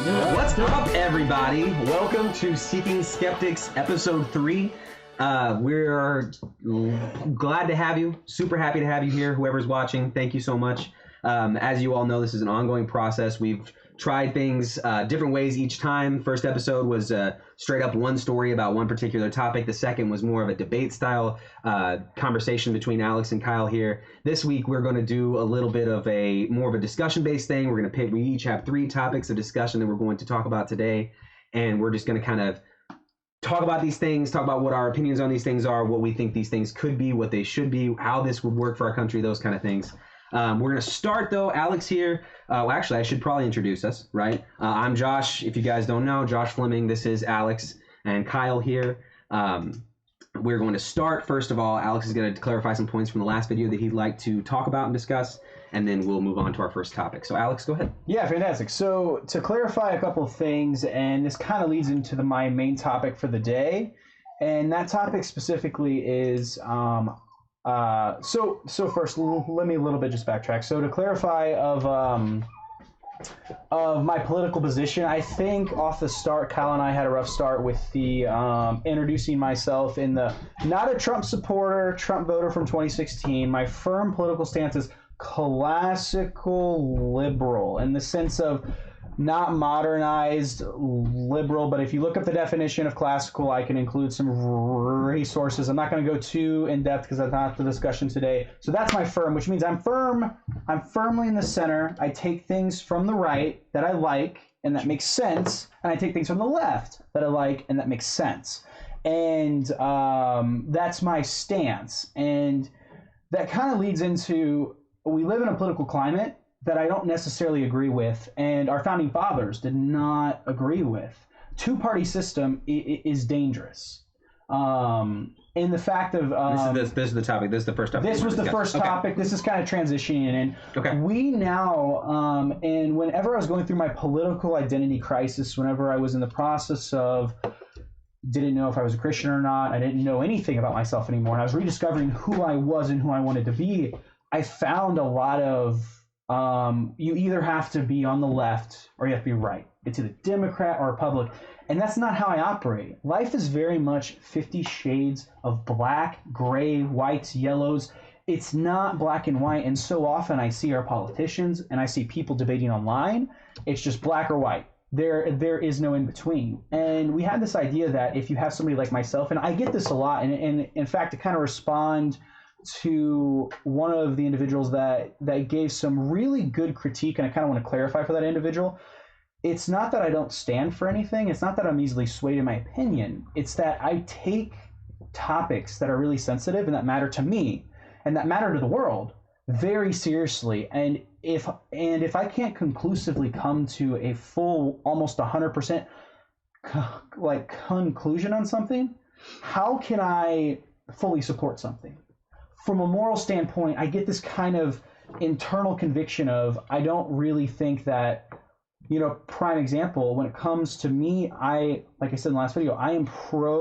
What's up, everybody? Welcome to Seeking Skeptics, Episode 3. We're glad to have you. Super happy to have you here. Whoever's watching, thank you so much. As you all know, this is an ongoing process. We've tried things different ways each time. First episode was straight up one story about one particular topic. The second was more of a debate style conversation between Alex and Kyle here. This week we're going to do a little bit of more of a discussion based thing. We're going to pick, we each have 3 topics of discussion that we're going to talk about today, and we're just going to kind of talk about these things, talk about what our opinions on these things are, what we think these things could be, what they should be, how this would work for our country, those kind of things. We're going to start, though. Alex here. Well, actually, I should probably introduce us, right? I'm Josh. If you guys don't know, Josh Fleming. This is Alex and Kyle here. We're going to start. First of all, Alex is going to clarify some points from the last video that he'd like to talk about and discuss, and then we'll move on to our first topic. So, Alex, go ahead. Yeah, fantastic. So, to clarify a couple of things, and this kind of leads into my main topic for the day, and that topic specifically is... So first, let me a little bit just backtrack. So to clarify of my political position, I think off the start, Kyle and I had a rough start with the introducing myself in the not a Trump supporter, Trump voter from 2016. My firm political stance is classical liberal in the sense of not modernized liberal, but if you look up the definition of classical, I can include some resources. I'm not going to go too in depth because that's not the discussion today. So that's my firm, which means I'm firmly in the center. I take things from the right that I like and that makes sense, and I take things from the left that I like and that makes sense. And that's my stance. And that kind of leads into, we live in a political climate that I don't necessarily agree with, and our founding fathers did not agree with. Two-party system is dangerous. In the fact of... This is the topic. This is the first topic. This was the first topic. Okay. This is kind of transitioning in. Okay. We now, and whenever I was going through my political identity crisis, whenever I was in the process of didn't know if I was a Christian or not, I didn't know anything about myself anymore, and I was rediscovering who I was and who I wanted to be, I found a lot of you either have to be on the left or you have to be right. It's either Democrat or Republican. And that's not how I operate. Life is very much 50 shades of black, gray, whites, yellows. It's not black and white. And so often I see our politicians and I see people debating online. It's just black or white. There is no in between. And we have this idea that if you have somebody like myself, and I get this a lot, and in fact, to kind of respond to one of the individuals that gave some really good critique, and I kind of want to clarify for that individual. It's not that I don't stand for anything. It's not that I'm easily swayed in my opinion. It's that I take topics that are really sensitive and that matter to me and that matter to the world very seriously. And if I can't conclusively come to a full, almost 100% conclusion on something, how can I fully support something? From a moral standpoint, I get this kind of internal conviction of I don't really think that, prime example, when it comes to me, like I said in the last video, I am pro-life.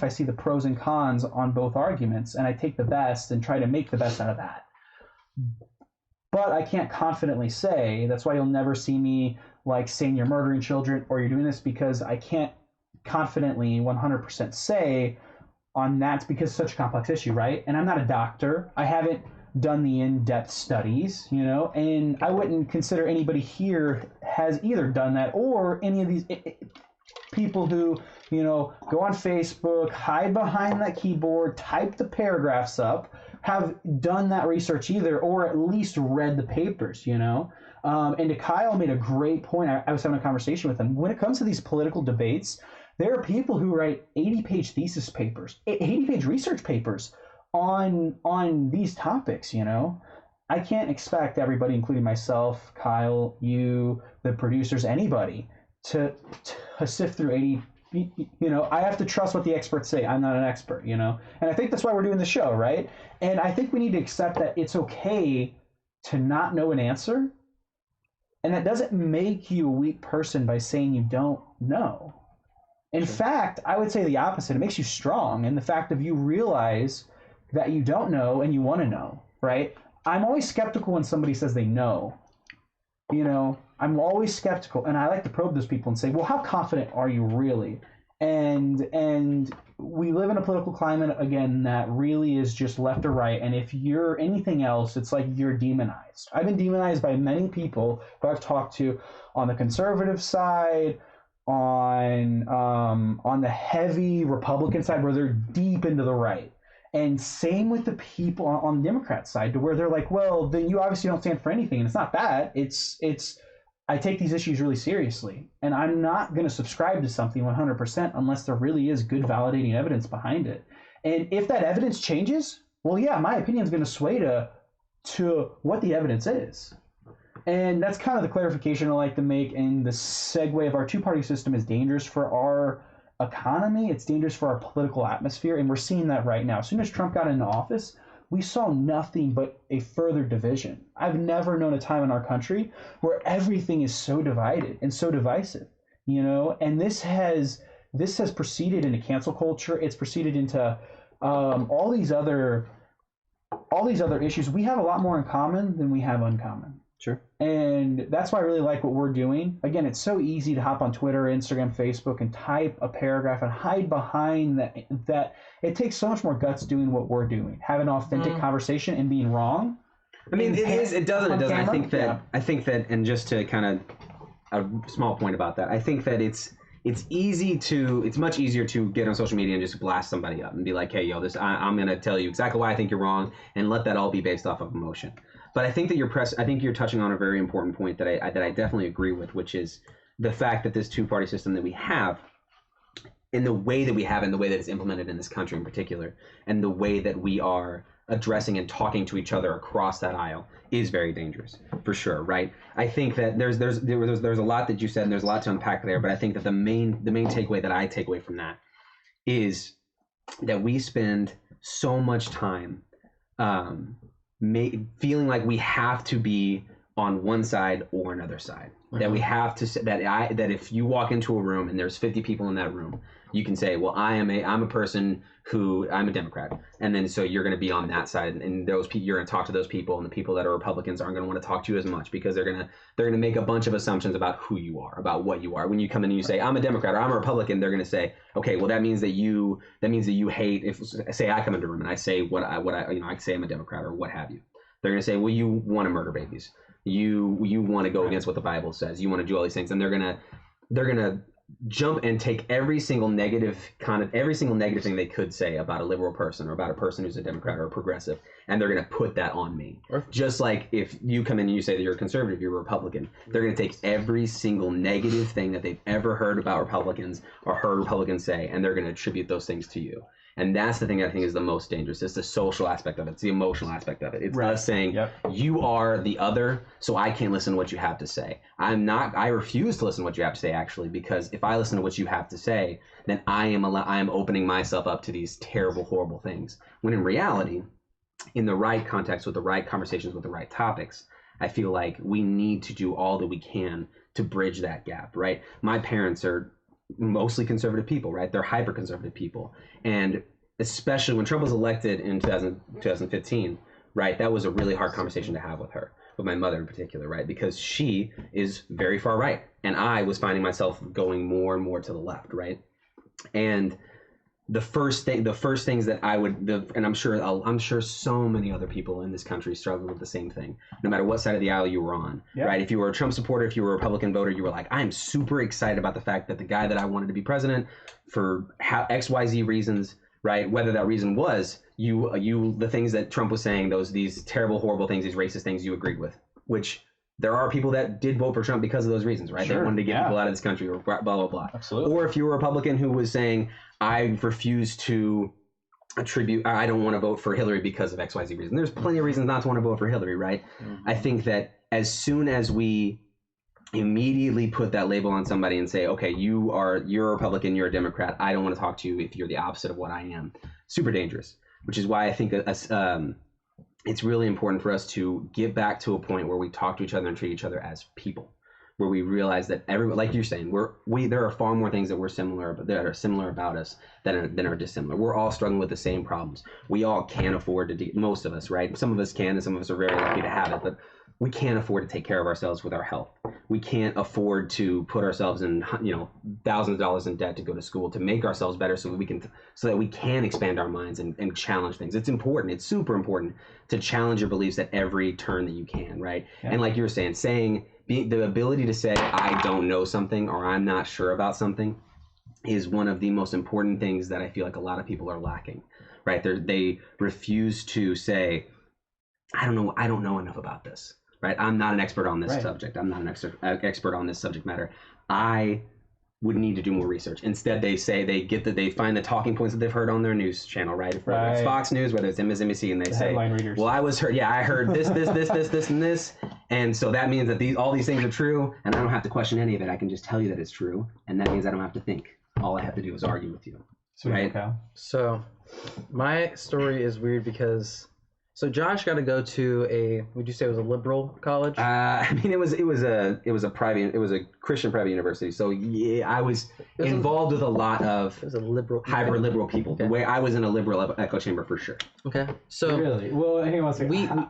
I see the pros and cons on both arguments, and I take the best and try to make the best out of that. But I can't confidently say, that's why you'll never see me saying you're murdering children or you're doing this, because I can't confidently 100% say on that because it's such a complex issue, right? And I'm not a doctor. I haven't done the in-depth studies, and I wouldn't consider anybody here has either done that or any of these people who, go on Facebook, hide behind that keyboard, type the paragraphs up, have done that research either, or at least read the papers, And Kyle made a great point. I was having a conversation with him. When it comes to these political debates, there are people who write 80-page thesis papers, 80-page research papers on these topics, I can't expect everybody, including myself, Kyle, you, the producers, anybody, to sift through 80. I have to trust what the experts say. I'm not an expert, And I think that's why we're doing the show, right? And I think we need to accept that it's okay to not know an answer. And that doesn't make you a weak person by saying you don't know. In fact, I would say the opposite. It makes you strong in the fact of you realize that you don't know and you want to know, right? I'm always skeptical when somebody says they know. you know, I'm always skeptical, and I like to probe those people and say, well, how confident are you really? And we live in a political climate again that really is just left or right, and if you're anything else, it's like you're demonized. I've been demonized by many people who I've talked to on the conservative side, on the heavy Republican side where they're deep into the right. And same with the people on the Democrat side, to where they're like, well, then you obviously don't stand for anything. And it's not that. It's I take these issues really seriously. And I'm not going to subscribe to something 100% unless there really is good validating evidence behind it. And if that evidence changes, well, yeah, my opinion is going to sway to what the evidence is. And that's kind of the clarification I like to make. And the segue of our two-party system is dangerous for our economy. It's dangerous for our political atmosphere. And we're seeing that right now. As soon as Trump got into office, we saw nothing but a further division. I've never known a time in our country where everything is so divided and so divisive, you know. And this has proceeded into cancel culture. It's proceeded into all these other issues. We have a lot more in common than we have uncommon. Sure. And that's why I really like what we're doing. Again, it's so easy to hop on Twitter, Instagram, Facebook, and type a paragraph and hide behind that. It takes so much more guts doing what we're doing, having an authentic conversation and being wrong. I mean, it doesn't. I think that. Yeah. I think that, and just to kind of a small point about that, I think that it's much easier to get on social media and just blast somebody up and be like, hey, yo, I'm going to tell you exactly why I think you're wrong, and let that all be based off of emotion. But I think that you're touching on a very important point that I definitely agree with, which is the fact that this two-party system that we have, in the way that we have, in the way that it's implemented in this country in particular, and the way that we are addressing and talking to each other across that aisle is very dangerous, for sure, right? I think that there's a lot that you said, and there's a lot to unpack there, but I think that the main takeaway that I take away from that is that we spend so much time feeling like we have to be on one side or another side. Mm-hmm. That we have to that if you walk into a room and there's 50 people in that room, you can say, well, I'm a person who I'm a Democrat, and then so you're going to be on that side, and those people, you're going to talk to those people, and the people that are Republicans aren't going to want to talk to you as much because they're going to make a bunch of assumptions about who you are, about what you are. When you come in and you say I'm a Democrat or I'm a Republican, they're going to say, okay, well that means that you hate. If say I come into a room and I say what I say I'm a Democrat or what have you, they're going to say, well, you want to murder babies, you want to go against what the Bible says, you want to do all these things, and they're gonna jump and take every single negative thing they could say about a liberal person or about a person who's a Democrat or a progressive, and they're going to put that on me. Just like if you come in and you say that you're a conservative, you're a Republican, they're going to take every single negative thing that they've ever heard about Republicans or heard Republicans say, and they're going to attribute those things to you. And that's the thing I think is the most dangerous. It's the social aspect of it. It's the emotional aspect of it. It's us saying, you are the other, so I can't listen to what you have to say. I refuse to listen to what you have to say, actually, because if I listen to what you have to say, then I am opening myself up to these terrible, horrible things. When in reality, in the right context, with the right conversations, with the right topics, I feel like we need to do all that we can to bridge that gap, right? My parents are mostly conservative people, right? They're hyper conservative people. And especially when Trump was elected in 2015, right? That was a really hard conversation to have with her, with my mother in particular, right? Because she is very far right. And I was finding myself going more and more to the left, right? And the first things that I would, and I'm sure so many other people in this country struggle with the same thing, no matter what side of the aisle you were on, right? If you were a Trump supporter, if you were a Republican voter, you were like, I'm super excited about the fact that the guy that I wanted to be president for XYZ reasons, right? Whether that reason was the things that Trump was saying, these terrible, horrible things, these racist things you agreed with, which there are people that did vote for Trump because of those reasons, right? Sure, they wanted to get people out of this country or blah, blah, blah. Absolutely. Or if you were a Republican who was saying, I refuse to I don't want to vote for Hillary because of XYZ reason. There's plenty of reasons not to want to vote for Hillary, right? Mm-hmm. I think that as soon as we immediately put that label on somebody and say, okay, you're a Republican, you're a Democrat, I don't want to talk to you if you're the opposite of what I am, super dangerous, which is why I think it's really important for us to get back to a point where we talk to each other and treat each other as people, where we realize that like you're saying, there are far more things that are similar about us than are dissimilar. We're all struggling with the same problems. We all can't afford to most of us, right? Some of us can, and some of us are very lucky to have it. But we can't afford to take care of ourselves with our health. We can't afford to put ourselves in, thousands of dollars in debt to go to school to make ourselves better so that we can expand our minds and challenge things. It's important. It's super important to challenge your beliefs at every turn that you can, right? Yeah. And like you were saying, the ability to say, I don't know something or I'm not sure about something is one of the most important things that I feel like a lot of people are lacking, right? They refuse to say, I don't know enough about this. Right, I'm not an expert on this subject. I'm not an expert on this subject matter. I would need to do more research. Instead, they say they find the talking points that they've heard on their news channel, right? Whether it's Fox News, whether it's MSNBC, and they say, readers. "Well, I heard this, and this, and so that means that all these things are true, and I don't have to question any of it. I can just tell you that it's true, and that means I don't have to think. All I have to do is argue with you." Right? So, my story is weird because. So Josh got to go to would you say it was a liberal college? I mean, it was a Christian private university. So yeah, I was involved with a lot of hyper liberal people. Okay. The way I was in a liberal echo chamber for sure. Okay. So really, well, hang on a second.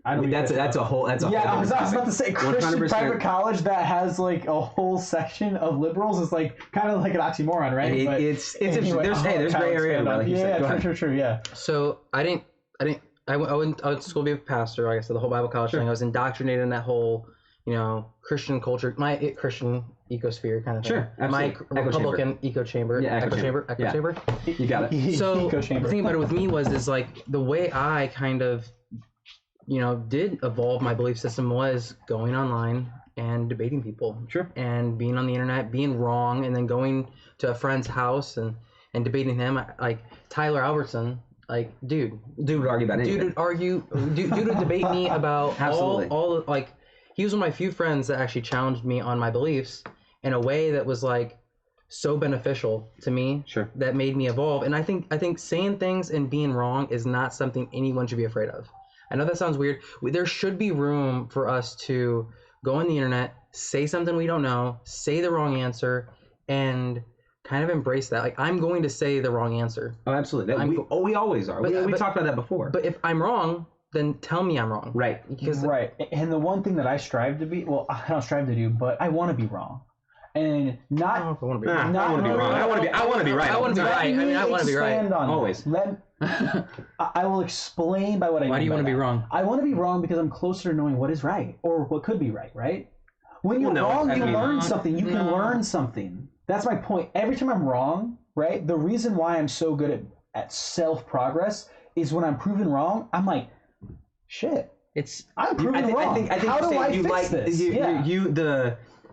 That's a whole. Yeah, I was about to say Christian 100%. Private college that has like a whole section of liberals is like kind of like an oxymoron, right? It's anyway, there's gray area. Like true. Yeah. So I went to school to be a pastor, like I said, the whole Bible college thing. I was indoctrinated in that whole, Christian culture, my Christian ecosphere kind of thing. Sure, absolutely. My Republican echo chamber. Echo chamber. You got it. So the thing about it with me is like the way I kind of, did evolve my belief system was going online and debating people. Sure. And being on the internet, being wrong, and then going to a friend's house and debating him. Like Tyler Albertson. Like, dude would argue about anything. Dude would debate me about all like, he was one of my few friends that actually challenged me on my beliefs in a way that was like so beneficial to me. Sure. That made me evolve. And I think saying things and being wrong is not something anyone should be afraid of. I know that sounds weird. There should be room for us to go on the internet, say something we don't know, say the wrong answer, and kind of embrace that. Like, I'm going to say the wrong answer. Oh, absolutely. We always are. We talked about that before. But if I'm wrong, then tell me I'm wrong. Right. Right. And the one thing that I strive to be, well, I don't strive to do, but I want to be wrong. And not. I want to be wrong. I want to be wrong. I want to be right. I want to be right. I mean, I want to be right. Always. I will explain by what I mean. Why do you want to be wrong? I want to be wrong because I'm closer to knowing what is right or what could be right, right? When you're wrong, you learn something. You can learn something. That's my point. Every time I'm wrong, right? The reason why I'm so good at self-progress is when I'm proven wrong, I'm like, shit. I'm proven wrong. I think how do I fix this?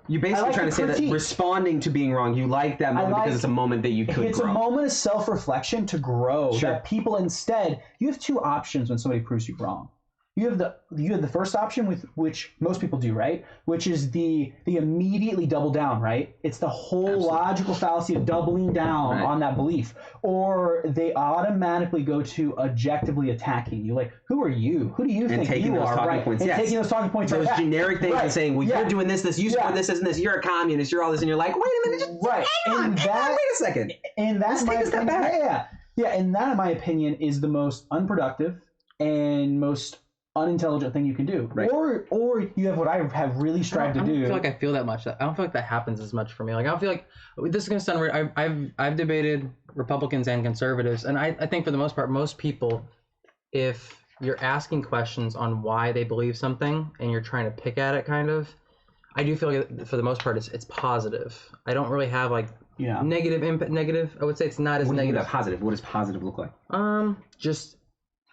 You're basically trying to say that responding to being wrong, you like that moment because it's a moment that you could grow. It's a moment of self-reflection to grow. Sure. That people instead, you have two options when somebody proves you wrong. You have the first option, with which most people do, right? Which is the immediately double down, right? It's the whole logical fallacy of doubling down on that belief. Or they automatically go to objectively attacking you. Like, who are you? Who do you think you are? Right? And taking those talking points. Those generic things and saying, well, you're doing this, you support this, and this, you're a communist, you're all this, and you're like, wait a minute, hang on, wait a second. And that's my opinion. Yeah, and that, in my opinion, is the most unproductive and most unintelligent thing you can do, right? Or you have what I have really strived to do. I don't feel like I feel that much. I don't feel like that happens as much for me. Like, I don't feel like, this is gonna sound weird. I've debated Republicans and conservatives, and I think for the most part, most people, if you're asking questions on why they believe something and you're trying to pick at it, kind of, I do feel like for the most part it's positive. I don't really have like negative impact. Negative. I would say it's not as negative. What positive? What does positive look like? Just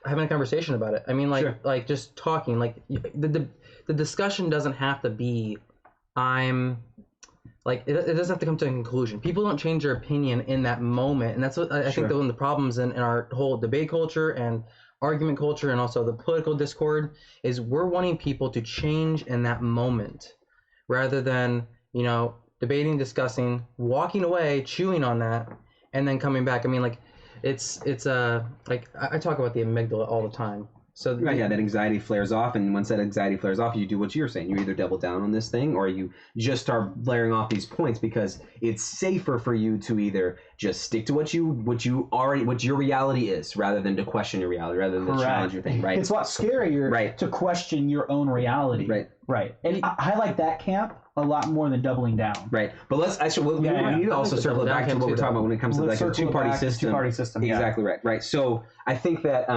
having a conversation about it. I mean, like just talking. Like the discussion doesn't have to be, it doesn't have to come to a conclusion. People don't change their opinion in that moment, and that's what I think one of the problems in our whole debate culture and argument culture, and also the political discord, is we're wanting people to change in that moment, rather than debating, discussing, walking away, chewing on that, and then coming back. I mean, like. It's like I talk about the amygdala all the time. So Right, yeah, that anxiety flares off, and once that anxiety flares off, you do what you're saying. You either double down on this thing, or you just start layering off these points because it's safer for you to either just stick to what your reality is, rather than to question your reality, rather than to challenge your thing. Right? It's a lot scarier to question your own reality. Right. And I like that camp a lot more than doubling down. Right. But let's actually we need to also circle it back to what we're talking about when it comes to like a two-party system. Two-party system. Exactly right. Right. So I think that.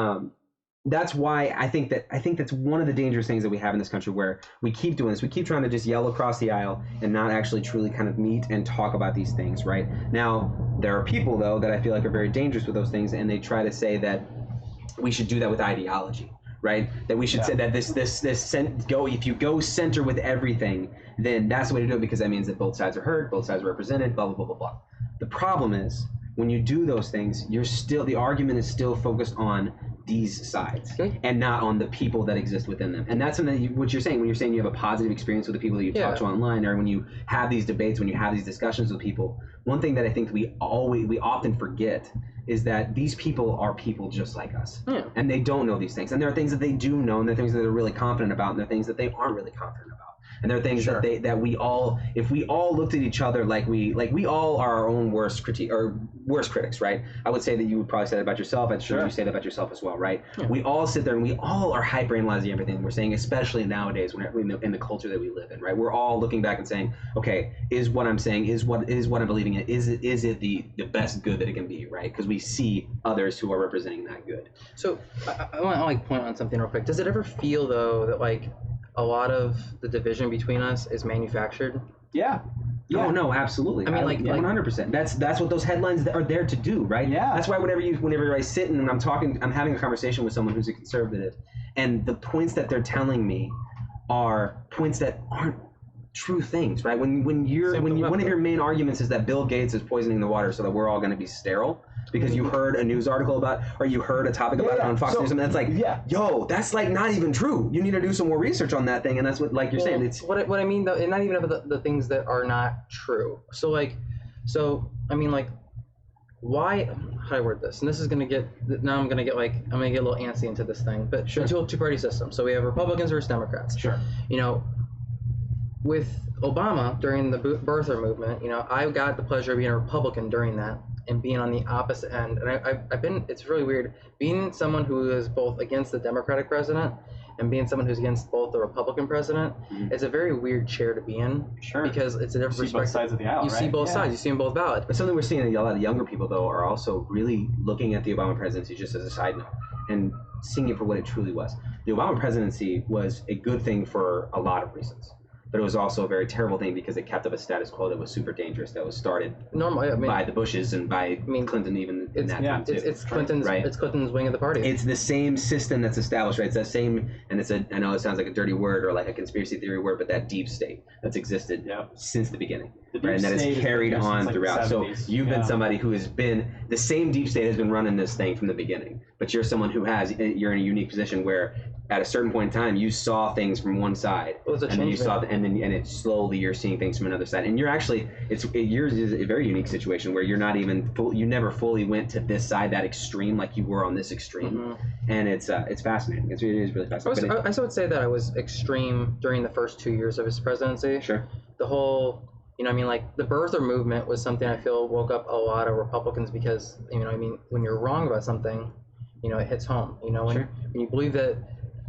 That's why I think that's one of the dangerous things that we have in this country, where we keep doing this. We keep trying to just yell across the aisle and not actually truly kind of meet and talk about these things, right? Now, there are people, though, that I feel like are very dangerous with those things, and they try to say that we should do that with ideology, right? That we should say that if you go center with everything, then that's the way to do it, because that means that both sides are heard, both sides are represented, blah, blah, blah, blah, blah. The problem is, when you do those things, the argument is still focused on these sides and not on the people that exist within them. And that's what you're saying when you're saying you have a positive experience with the people that you talk to online, or when you have these debates, when you have these discussions with people. One thing that I think we often forget is that these people are people just like us, and they don't know these things. And there are things that they do know, and there are things that they're really confident about, and there are things that they aren't really confident about. And there are things that we all, if we all looked at each other like we all are our own worst critics, right? I would say that you would probably say that about yourself. I'm sure you say that about yourself as well, right? Yeah. We all sit there and we all are hyper-analyzing everything we're saying, especially nowadays in the culture that we live in, right? We're all looking back and saying, okay, is what I'm saying, is what I'm believing in, is it the best good that it can be, right? Because we see others who are representing that good. So I want to point on something real quick. Does it ever feel, though, that a lot of the division between us is manufactured? Yeah. Oh no, absolutely. I mean, 100%. That's what those headlines are there to do, right? Yeah. That's why whenever I sit and I'm having a conversation with someone who's a conservative, and the points that they're telling me are points that aren't true things, right? When one of your main arguments is that Bill Gates is poisoning the water so that we're all going to be sterile because you heard a news article about, or you heard a topic about it on Fox News, and that's like, yo, that's like not even true. You need to do some more research on that thing, and that's what, like you're saying, it's what I mean though, and not even about the things that are not true. So I mean, why? How do I word this? And this is gonna get I'm gonna get a little antsy into this thing, but two-party system. So we have Republicans versus Democrats. Sure. With Obama during the birther movement, I got the pleasure of being a Republican during that and being on the opposite end. And it's really weird being someone who is both against the Democratic president and being someone who's against both the Republican president. It's a very weird chair to be in. Sure. Because it's a different perspective. Both sides of the aisle, You see both sides. You see them both valid. But something we're seeing, a lot of younger people, though, are also really looking at the Obama presidency just as a side note and seeing it for what it truly was. The Obama presidency was a good thing for a lot of reasons. But it was also a very terrible thing because it kept up a status quo that was super dangerous, that was started by the Bushes and by Clinton even in that time too. It's Clinton's wing of the party. It's the same system that's established, right? It's that same, and I know it sounds like a dirty word or like a conspiracy theory word, but that deep state that's existed since the beginning, right? And that is carried on throughout. So you've been somebody who has been, the same deep state has been running this thing from the beginning, but you're someone you're in a unique position where at a certain point in time, you saw things from one side, and then you saw, and it slowly you're seeing things from another side. And you're actually, yours is a very unique situation where you're not even you never fully went to this side, that extreme, like you were on this extreme. And it's fascinating. It is really fascinating. I would say that I was extreme during the first 2 years of his presidency. Sure. The whole, the birther movement was something I feel woke up a lot of Republicans because, when you're wrong about something, it hits home. When you believe that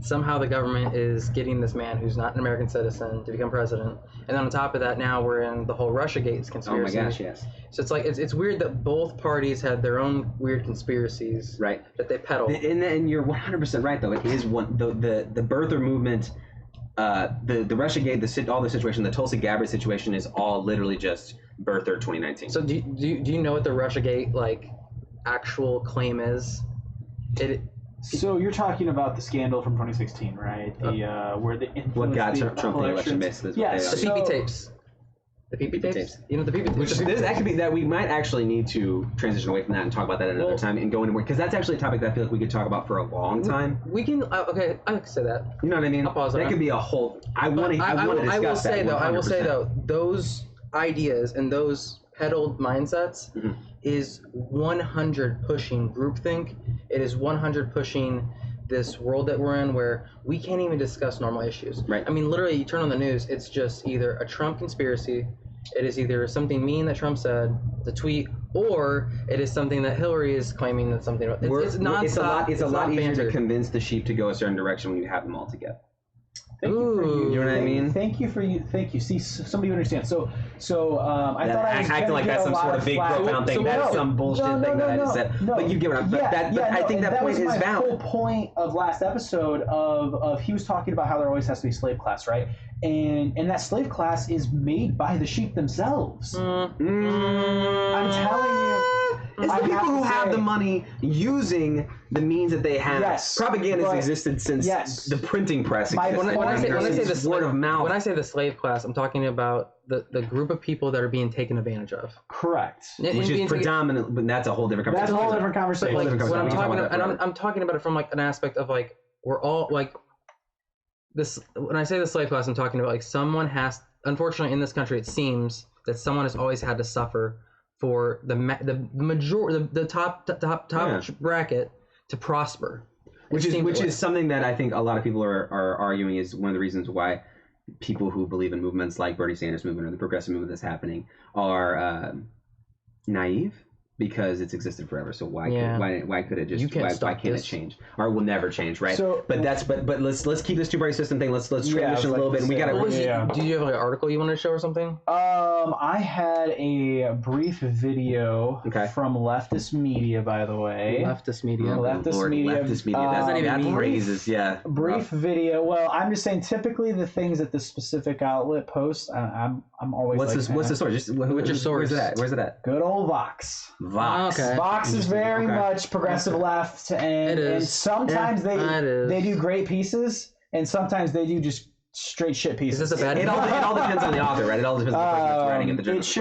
somehow the government is getting this man who's not an American citizen to become president, and then on top of that, now we're in the whole Russiagate conspiracy. Oh my gosh, yes. So it's weird that both parties had their own weird conspiracies, right? That they peddle. And you're 100% right, though. It is one the birther movement, the Russiagate, all the situation, the Tulsi Gabbard situation is all literally just birther 2019. So do you know what the Russiagate actual claim is? So you're talking about the scandal from 2016, right? Where the influence what got Trump the election, basically. Yes, the PP tapes. The PP tapes. The PP tapes. That could be that we might actually need to transition away from that and talk about that another time and go into more, because that's actually a topic that I feel like we could talk about for a long time. We can. Okay, I can say that. You know what I mean? I'll pause that could be a whole. I want to discuss that. I will say though, those ideas and those peddled mindsets is 100 pushing groupthink. It is 100 pushing this world that we're in where we can't even discuss normal issues. Right. I mean, literally, you turn on the news, it's just either a Trump conspiracy, it is either something mean that Trump said, the tweet, or it is something that Hillary is claiming that something. It's nonstop. It's a lot easier banter. to convince the sheep to go a certain direction when you have them all together. Thank you for you. You know what I mean? Thank you for you. Thank you. See, somebody who understands. I thought I was acting like that's some sort of big profound thing. That's some bullshit thing that I just said. But you get what I'm. I think that point is valid. That was my whole point of last episode. Of he was talking about how there always has to be a slave class, right? And that slave class is made by the sheep themselves. I'm telling you. It's the people who have the money using the means that they have. Yes, propaganda has existed since the printing press existed. When I say the word of mouth. When I say the slave class, I'm talking about the group of people that are being taken advantage of. Correct. Which is predominant, but that's a whole different conversation. That's a whole different conversation. What I'm talking about, and I'm talking about it from like an aspect of like we're all like this. When I say the slave class, I'm talking about like someone has. Unfortunately, in this country, it seems that someone has always had to suffer for the top bracket to prosper, which is something that I think a lot of people are arguing is one of the reasons why people who believe in movements like Bernie Sanders movement or the progressive movement that's happening are naive. Because it's existed forever, so why could it just why can't it change or will never change, right? So, but let's keep this two-party system thing. Let's transition a little bit, and we got to. Do you have like an article you want to show or something? I had a brief video from Leftist Media, by the way. Leftist Media. Leftist Media. That raises, brief video. Well, I'm just saying. Typically, the things that the specific outlet posts, I'm always. What's the source? What's your source? Where's it at? Good old Vox. Vox. Okay. Vox is very much progressive left, and sometimes they do great pieces, and sometimes they do just straight shit pieces. Is this a bad? It all depends on the author, right? It all depends on the person that's writing it. The journalist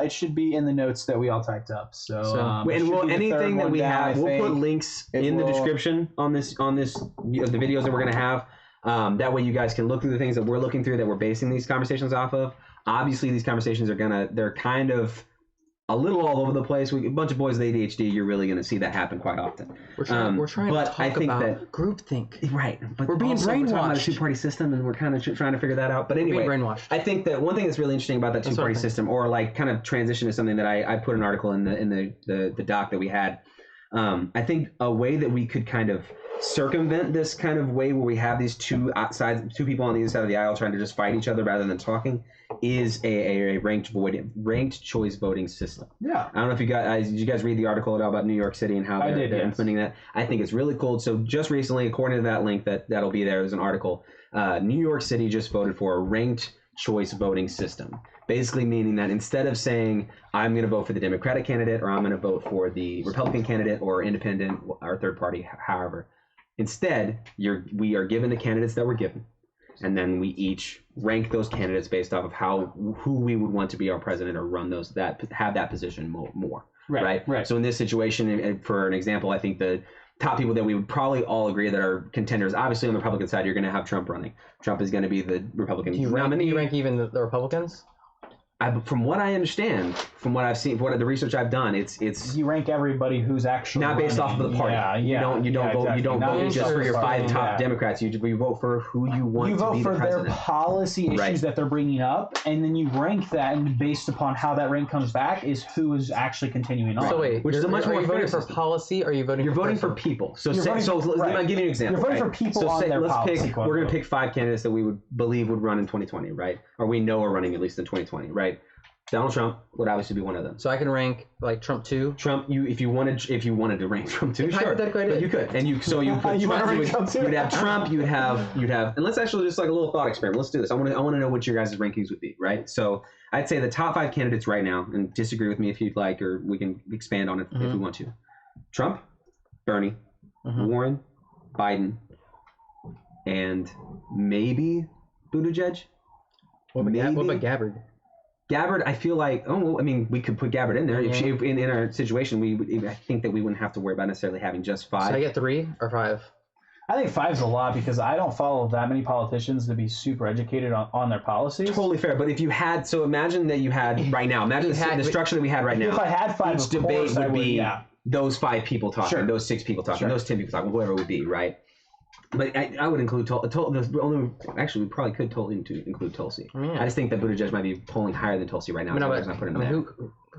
it should be in the notes that we all typed up. Anything that we have, we'll put links in the description on the videos that we're gonna have. That way you guys can look through the things that we're looking through that we're basing these conversations off of. Obviously, these conversations they're kind of a little all over the place. A bunch of boys with ADHD, you're really going to see that happen quite often. We're trying to talk about groupthink. Right. But we're being brainwashed. We're talking about a two-party system, and we're kind of trying to figure that out. But anyway, brainwashed. I think that one thing that's really interesting about that two-party system, or like kind of transition to something that I put an article in the doc that we had. I think a way that we could kind of circumvent this kind of way where we have these two people on either side of the aisle trying to just fight each other rather than talking is a ranked choice voting system. Yeah. I don't know if did you guys read the article at all about New York City and how they're implementing that? I think it's really cool. So just recently, according to that link that'll be there's an article, New York City just voted for a ranked choice voting system. Basically meaning that instead of saying, I'm going to vote for the Democratic candidate or I'm going to vote for the Republican candidate or independent or third party, however, instead, we are given the candidates that we're given. And then we each rank those candidates based off of who we would want to be our president or run have that position more. Right. So in this situation, for an example, I think the top people that we would probably all agree that are contenders, obviously on the Republican side, you're going to have Trump running. Trump is going to be the Republican nominee. Do you rank even the Republicans? From what I understand, from what I've seen, the research I've done, it's you rank everybody who's actually not based off of the party. You don't vote just for your five top Democrats. You vote for who you want to be the president. You vote for their policy issues that they're bringing up, and then you rank that, and based upon how that rank comes back is who is actually continuing on. So wait, which is a much more fair voting for policy, or are you voting? You're voting for people. So let me give you an example. You're voting for people on their policy. We're going to pick 5 candidates that we would believe would run in 2020, right? Or we know are running at least in 2020, right? Donald Trump would obviously be one of them. So I can rank like Trump 2. Trump, if you wanted to rank Trump 2, sure. But you could, and you put Trump. You'd have Trump. You'd have, and let's actually just like a little thought experiment. Let's do this. I want to know what your guys' rankings would be, right? So I'd say the top 5 candidates right now, and disagree with me if you'd like, or we can expand on it if we want to. Trump, Bernie, Warren, Biden, and maybe Buttigieg. What about Gabbard? Gabbard, I feel like, we could put Gabbard in there. If in our situation, I think that we wouldn't have to worry about necessarily having just 5. So I get 3 or 5? I think 5's a lot because I don't follow that many politicians to be super educated on their policies. Totally fair, but if you imagine that you had right now, the structure that we had right now. If I had 5, each debate would be those 5 people talking, those 6 people talking, those 10 people talking, whoever it would be, right? But I would include actually, we probably could include Tulsi. I just think that Buttigieg might be polling higher than Tulsi right now.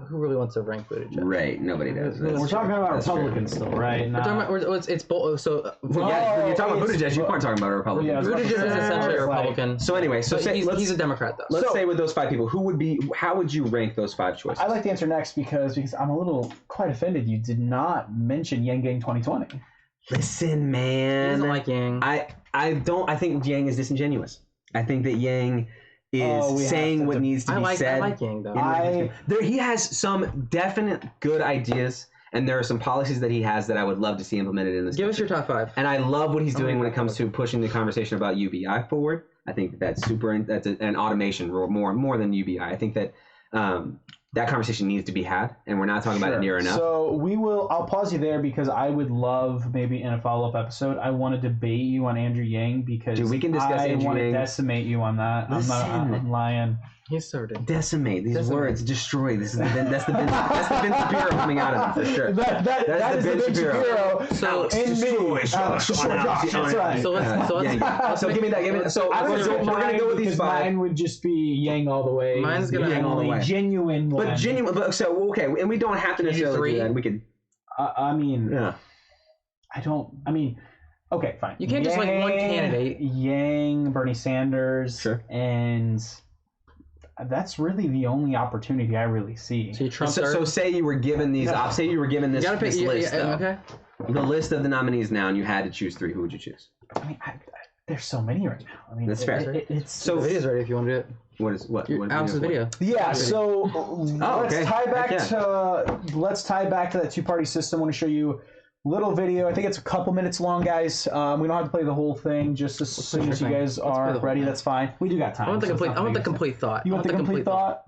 Who really wants to rank Buttigieg? Right, nobody does. We're talking about Republicans still, right? We're talking about it's both. So when you're talking about Buttigieg, you aren't talking about a Republican. Yeah, Buttigieg is essentially a Republican. So anyway, he's a Democrat though. Let's say with those 5 people, how would you rank those 5 choices? I'd like to answer next because I'm quite offended you did not mention Yang Gang 2020. Listen, man. He doesn't like Yang. I think Yang is disingenuous. I think that Yang is saying what needs to be said. I like Yang though. He has some definite good ideas, and there are some policies that he has that I would love to see implemented in this. Give us your top 5. And I love what he's doing when it comes to pushing the conversation about UBI forward. I think that's super. That's an automation more than UBI. I think that that conversation needs to be had, and we're not talking about it near enough. So I'll pause you there because I would love maybe in a follow-up episode, I want to debate you on Andrew Yang because we can discuss I Andrew want Yang. to decimate you on that. I'm lying. He's so ridiculous. Decimate these words, destroy. That's the Ben Shapiro coming out of him for sure. That is the Ben Shapiro. So in me. That's right. So give me that. So we're gonna go with these 5. Mine would just be Yang all the way. Mine's gonna Yang all the way. Genuine one. But genuine. But so okay, and we don't have to necessarily do that. We could. Okay, fine. You can't just like one candidate. Yang, Bernie Sanders, and that's really the only opportunity I really see. So say you were given these. Say you were given this list. Okay. The list of the nominees now, and you had to choose 3. Who would you choose? I mean, there's so many right now. I mean, that's fair. The video's ready if you want to do it. What? Alex's video. Yeah. So let's tie back to that 2-party system. I want to show you a little video. I think it's a couple minutes long, guys. We don't have to play the whole thing. Just as soon as you guys are ready, that's fine. We do got time. I want the complete thought. You want the complete thought?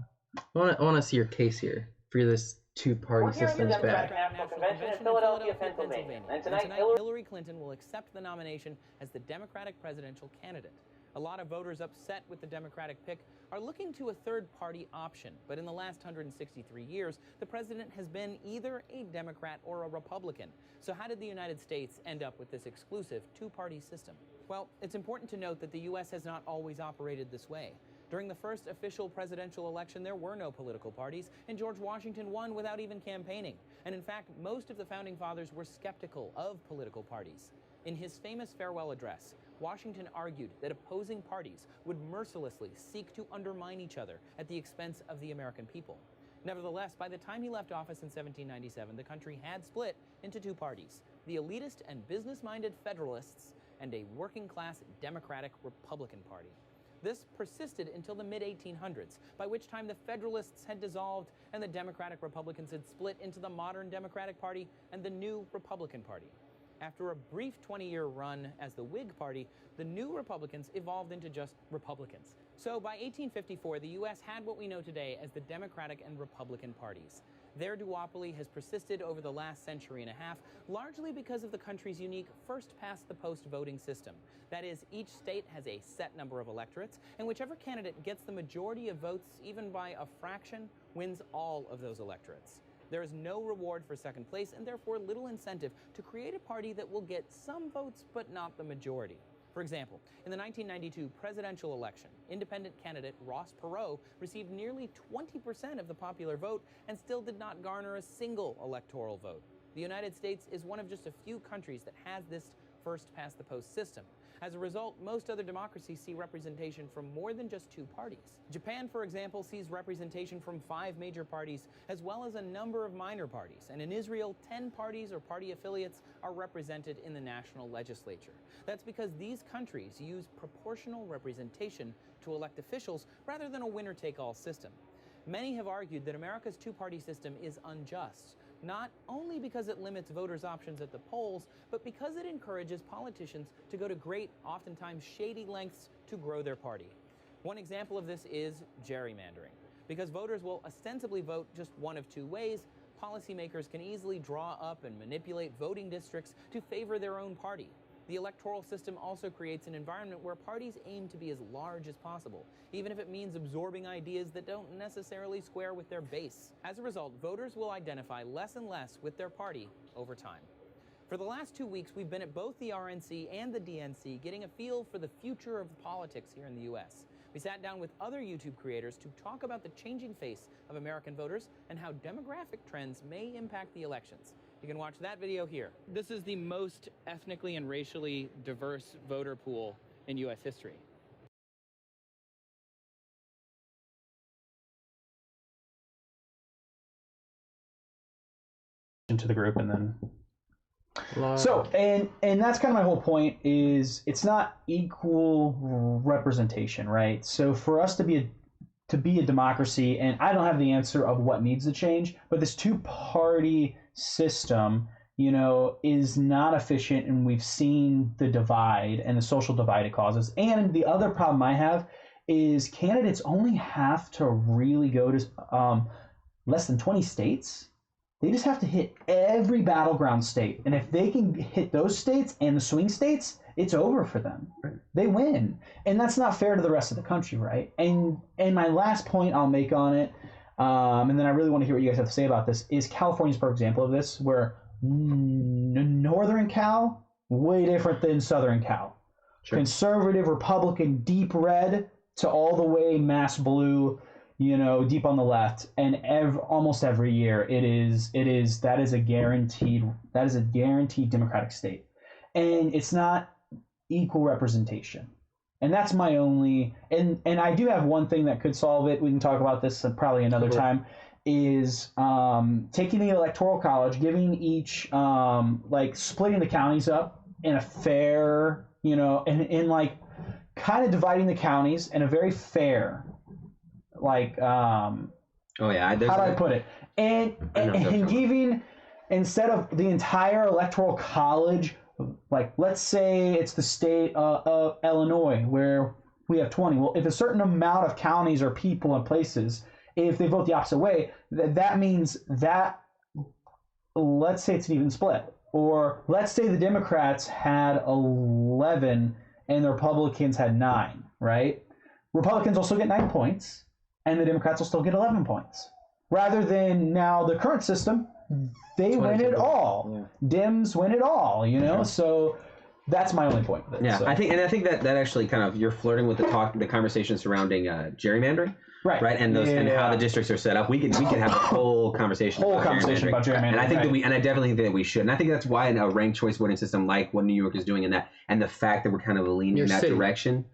I want to see your case here for this 2-party system is bad. National Convention in Philadelphia, Pennsylvania. And tonight, Hillary Clinton will accept the nomination as the Democratic presidential candidate. A lot of voters upset with the Democratic pick are looking to a third-party option. But in the last 163 years, the president has been either a Democrat or a Republican. So how did the United States end up with this exclusive 2-party system? Well, it's important to note that the U.S. has not always operated this way. During the first official presidential election, there were no political parties, and George Washington won without even campaigning. And in fact, most of the Founding Fathers were skeptical of political parties. In his famous farewell address, Washington argued that opposing parties would mercilessly seek to undermine each other at the expense of the American people. Nevertheless, by the time he left office in 1797, the country had split into 2 parties, the elitist and business-minded Federalists and a working-class Democratic Republican Party. This persisted until the mid-1800s, by which time the Federalists had dissolved and the Democratic Republicans had split into the modern Democratic Party and the new Republican Party. After a brief 20-year run as the Whig Party, the new Republicans evolved into just Republicans. So by 1854, the U.S. had what we know today as the Democratic and Republican parties. Their duopoly has persisted over the last century and a half, largely because of the country's unique first-past-the-post voting system. That is, each state has a set number of electorates, and whichever candidate gets the majority of votes, even by a fraction, wins all of those electorates. There is no reward for second place, and therefore little incentive to create a party that will get some votes but not the majority. For example, in the 1992 presidential election, independent candidate Ross Perot received nearly 20% of the popular vote and still did not garner a single electoral vote. The United States is one of just a few countries that has this first-past-the-post system. As a result, most other democracies see representation from more than just 2 parties. Japan, for example, sees representation from 5 major parties, as well as a number of minor parties. And in Israel, 10 parties or party affiliates are represented in the national legislature. That's because these countries use proportional representation to elect officials rather than a winner-take-all system. Many have argued that America's 2-party system is unjust, not only because it limits voters' options at the polls, but because it encourages politicians to go to great, oftentimes shady lengths to grow their party. One example of this is gerrymandering. Because voters will ostensibly vote just one of 2 ways, policymakers can easily draw up and manipulate voting districts to favor their own party. The electoral system also creates an environment where parties aim to be as large as possible, even if it means absorbing ideas that don't necessarily square with their base. As a result, voters will identify less and less with their party over time. For the last 2 weeks, we've been at both the RNC and the DNC getting a feel for the future of politics here in the U.S. We sat down with other YouTube creators to talk about the changing face of American voters and how demographic trends may impact the elections. You can watch that video here. This is the most ethnically and racially diverse voter pool in U.S. history. Into the group and then so and that's kind of my whole point is it's not equal representation, right? So for us to be a democracy, and I don't have the answer of what needs to change, but this two-party system, you know, is not efficient, and we've seen the divide and the social divide it causes. And the other problem I have is candidates only have to really go to less than 20 states. They just have to hit every battleground state. And if they can hit those states and the swing states, it's over for them. Right. They win. And that's not fair to the rest of the country, right? And my last point I'll make on it, and then I really want to hear what you guys have to say about this, is California's a perfect example of this, where Northern Cal, way different than Southern Cal. Sure. Conservative, Republican, deep red to all the way mass blue, you know, deep on the left, and almost every year that is a guaranteed Democratic state, and it's not equal representation, and that's my only and I do have one thing that could solve it. We can talk about this probably another time. Is taking the Electoral College, giving each like splitting the counties up in a fair, you know, and like kind of dividing the counties in a very fair. Like, how do I put it? And giving, instead of the entire Electoral College, like, let's say it's the state of Illinois, where we have 20. Well, if a certain amount of counties or people and places, if they vote the opposite way, that means that, let's say it's an even split. Or let's say the Democrats had 11 and the Republicans had 9, right? Republicans will still get 9 points. And the Democrats will still get 11 points. Rather than now the current system, they win it all. Yeah. Dems win it all, you know? So that's my only point with it. Yeah, so. I think that actually kind of, you're flirting with the conversation surrounding gerrymandering. Right. And those and how the districts are set up. We could have a whole conversation about gerrymandering. And I think that I definitely think that we should. And I think that's why a ranked choice voting system like what New York is doing and the fact that we're kind of leaning in that direction.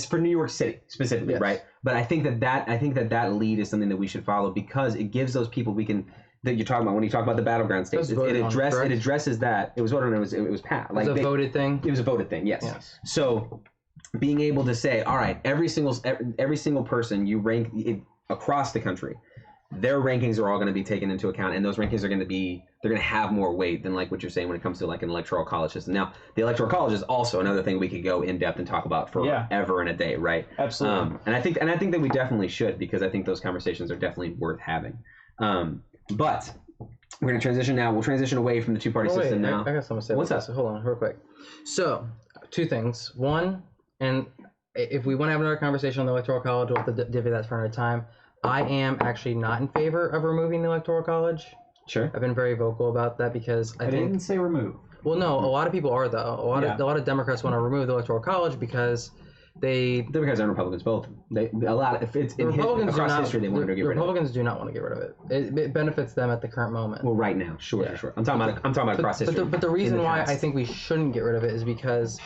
For New York City specifically, yes. Right? But I think that lead is something that we should follow because it gives those people that you're talking about when you talk about the battleground states. It addresses that. It was voted on. It was passed. Like, it was a voted thing. It was a voted thing. Yes. So being able to say, all right, every single person you rank across the country, their rankings are all going to be taken into account, and those rankings are going to have more weight than like what you're saying when it comes to like an electoral college system. Now, the electoral college is also another thing we could go in depth and talk about forever and a day, right? Absolutely. And I think that we definitely should, because I think those conversations are definitely worth having. But we're going to transition now. We'll transition away from the two-party system now. I got something to say. What's up? Hold on, real quick. So, 2 things. One, and if we want to have another conversation on the electoral college, we'll have to divvy that for another time. I am actually not in favor of removing the Electoral College. Sure. I've been very vocal about that because I didn't say remove. Well, no, a lot of people are though. A lot of Democrats want to remove the Electoral College because Democrats and Republicans both. Across history they want to get rid of it. Republicans do not want to get rid of it. It benefits them at the current moment. Well, right now, sure. I'm talking about across history. But the reason why I think we shouldn't get rid of it is because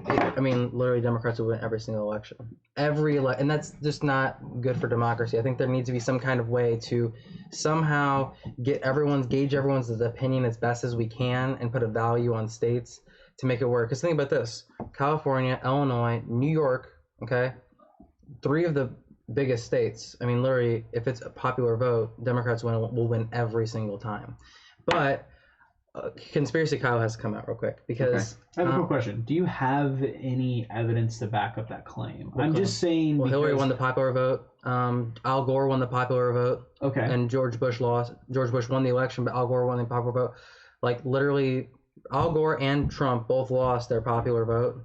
literally Democrats will win every single election. And that's just not good for democracy. I think there needs to be some kind of way to somehow gauge everyone's opinion as best as we can and put a value on states to make it work. Because think about this: California, Illinois, New York, okay? 3 of the biggest states. I mean, literally, if it's a popular vote, Democrats will win every single time. But Conspiracy Kyle has to come out real quick because I have a quick question. Do you have any evidence to back up that claim? I'm just saying. Well, Hillary won the popular vote. Al Gore won the popular vote. Okay. And George Bush lost. George Bush won the election, but Al Gore won the popular vote. Like literally, Al Gore and Trump both lost their popular vote,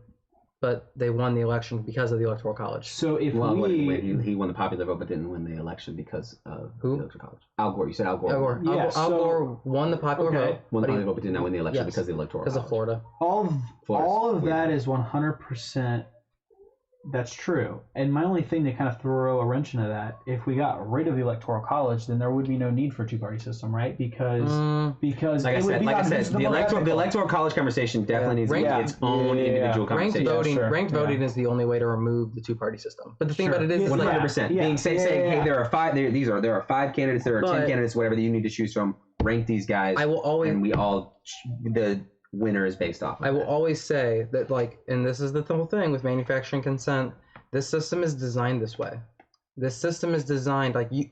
but they won the election because of the Electoral College. So if he won the popular vote but didn't win the election because of the Electoral College. Al Gore. You said Al Gore. Al Gore. Yeah, Al Gore won the popular vote. Won the popular vote but did not win the election because of the Electoral College. Because of Florida. All of that is 100%. That's true. And my only thing to kind of throw a wrench into that, if we got rid of the Electoral College, then there would be no need for a two-party system, right? Because like I said, the Electoral College conversation definitely needs to be its own individual conversation. Ranked voting is the only way to remove the two-party system. But the thing about it is 100%. Saying, hey, there are 5 candidates, there are 10 candidates, whatever that you need to choose from. Rank these guys. I will always, and the winner is based off of I will always say that, like, and this is the whole thing with manufacturing consent, this system is designed this way. This system is designed like you.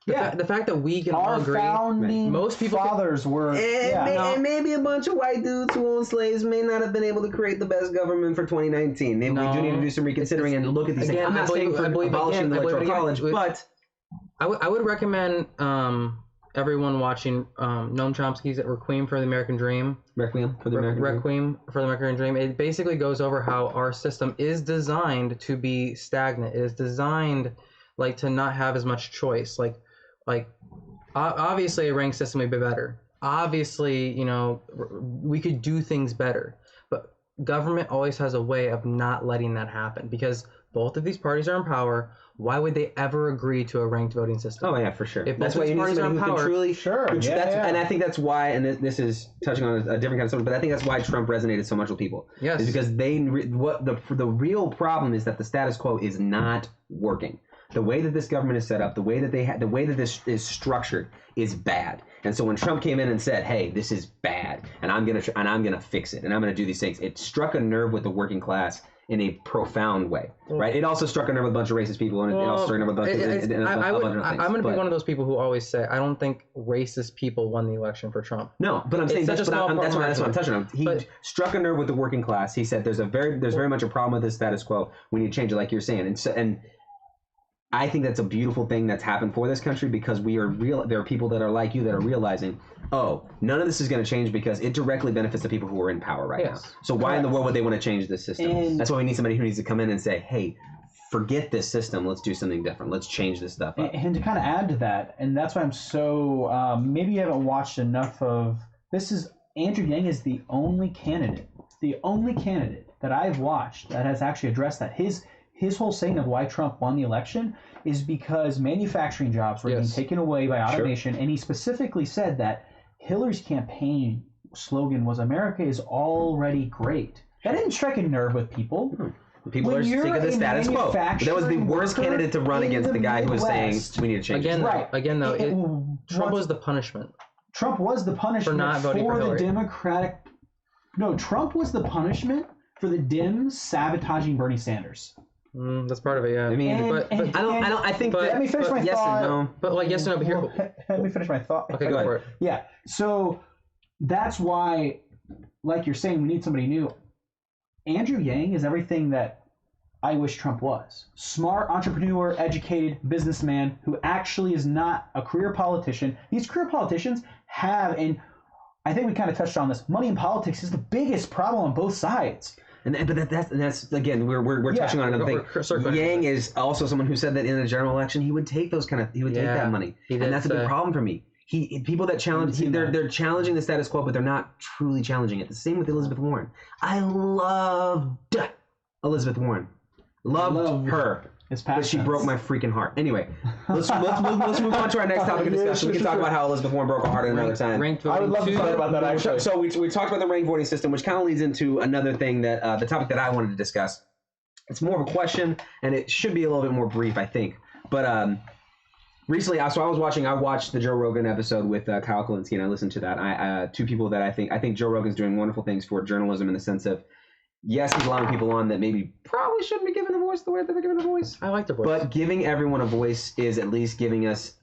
The fact that we can all agree, most people fathers were, and maybe a bunch of white dudes who own slaves may not have been able to create the best government for 2019. Maybe we do need to do some reconsidering and look at these things. I'm not saying for abolishing the Electoral College, but I would recommend everyone watching Noam Chomsky's Requiem for the American Dream. Requiem for the American Dream. It basically goes over how our system is designed to be stagnant. It is designed like to not have as much choice. Like obviously a ranked system would be better. Obviously, you know, we could do things better. But government always has a way of not letting that happen because both of these parties are in power. Why would they ever agree to a ranked voting system? Oh yeah, for sure. If that's why you need somebody who can truly, and I think that's why, and this is touching on a different kind of subject, but I think that's why Trump resonated so much with people. Yes, is because the real problem is that the status quo is not working. The way that this government is set up, the way that this is structured, is bad. And so when Trump came in and said, "Hey, this is bad, and I'm gonna fix it, and I'm gonna do these things," it struck a nerve with the working class in a profound way, right? It also struck a nerve with a bunch of racist people, and it also struck a nerve with a bunch of things. I'm going to be one of those people who always say, I don't think racist people won the election for Trump. No, but I'm saying that's what I'm touching on. He struck a nerve with the working class. He said, there's very much a problem with this status quo. We need to change it, like you're saying. And I think that's a beautiful thing that's happened for this country because there are people that are like you that are realizing, none of this is going to change because it directly benefits the people who are in power right now. So why in the world would they want to change this system? And that's why we need somebody who needs to come in and say, hey, forget this system. Let's do something different. Let's change this stuff up. And to kind of add to that, and that's why I'm so, maybe you haven't watched enough of, Andrew Yang is the only candidate that I've watched that has actually addressed that. His whole saying of why Trump won the election is because manufacturing jobs were being taken away by automation. And he specifically said that Hillary's campaign slogan was "America is already great." That didn't strike a nerve with people. People are sick of the status quo. That was the worst candidate to run against the guy who was saying we need to change it. Again, though, Trump was the punishment. Trump was the punishment for not voting for Hillary. The Democratic. No, Trump was the punishment for the Dems sabotaging Bernie Sanders. That's part of it, yeah. I mean, I think. Let me finish my thought. Yes and no. But like yes and no. But here, let me finish my thought. Okay, go for it. Yeah. So that's why, like you're saying, we need somebody new. Andrew Yang is everything that I wish Trump was. Smart, entrepreneur, educated businessman who actually is not a career politician. These career politicians have, and I think we kind of touched on this, money in politics is the biggest problem on both sides. But that's again we're touching on another thing. Yang is also someone who said that in a general election he would take take that money, and that's a big problem for me. People that challenge they're challenging the status quo, but they're not truly challenging it. The same with Elizabeth Warren. I loved Elizabeth Warren, loved her. But she broke my freaking heart. Anyway, let's move on to our next topic of discussion. We can talk about how Elizabeth Warren broke our heart another time. I would love to talk about that, actually. So we talked about the ranked voting system, which kind of leads into another thing that the topic that I wanted to discuss. It's more of a question, and it should be a little bit more brief, I think. But recently, I watched the Joe Rogan episode with Kyle Kalinske, and I listened to that. Two people that I think Joe Rogan's doing wonderful things for journalism in the sense of, yes, he's allowing people on that maybe probably shouldn't be given a voice the way that they're given a voice. I like the voice. But giving everyone a voice is at least giving us,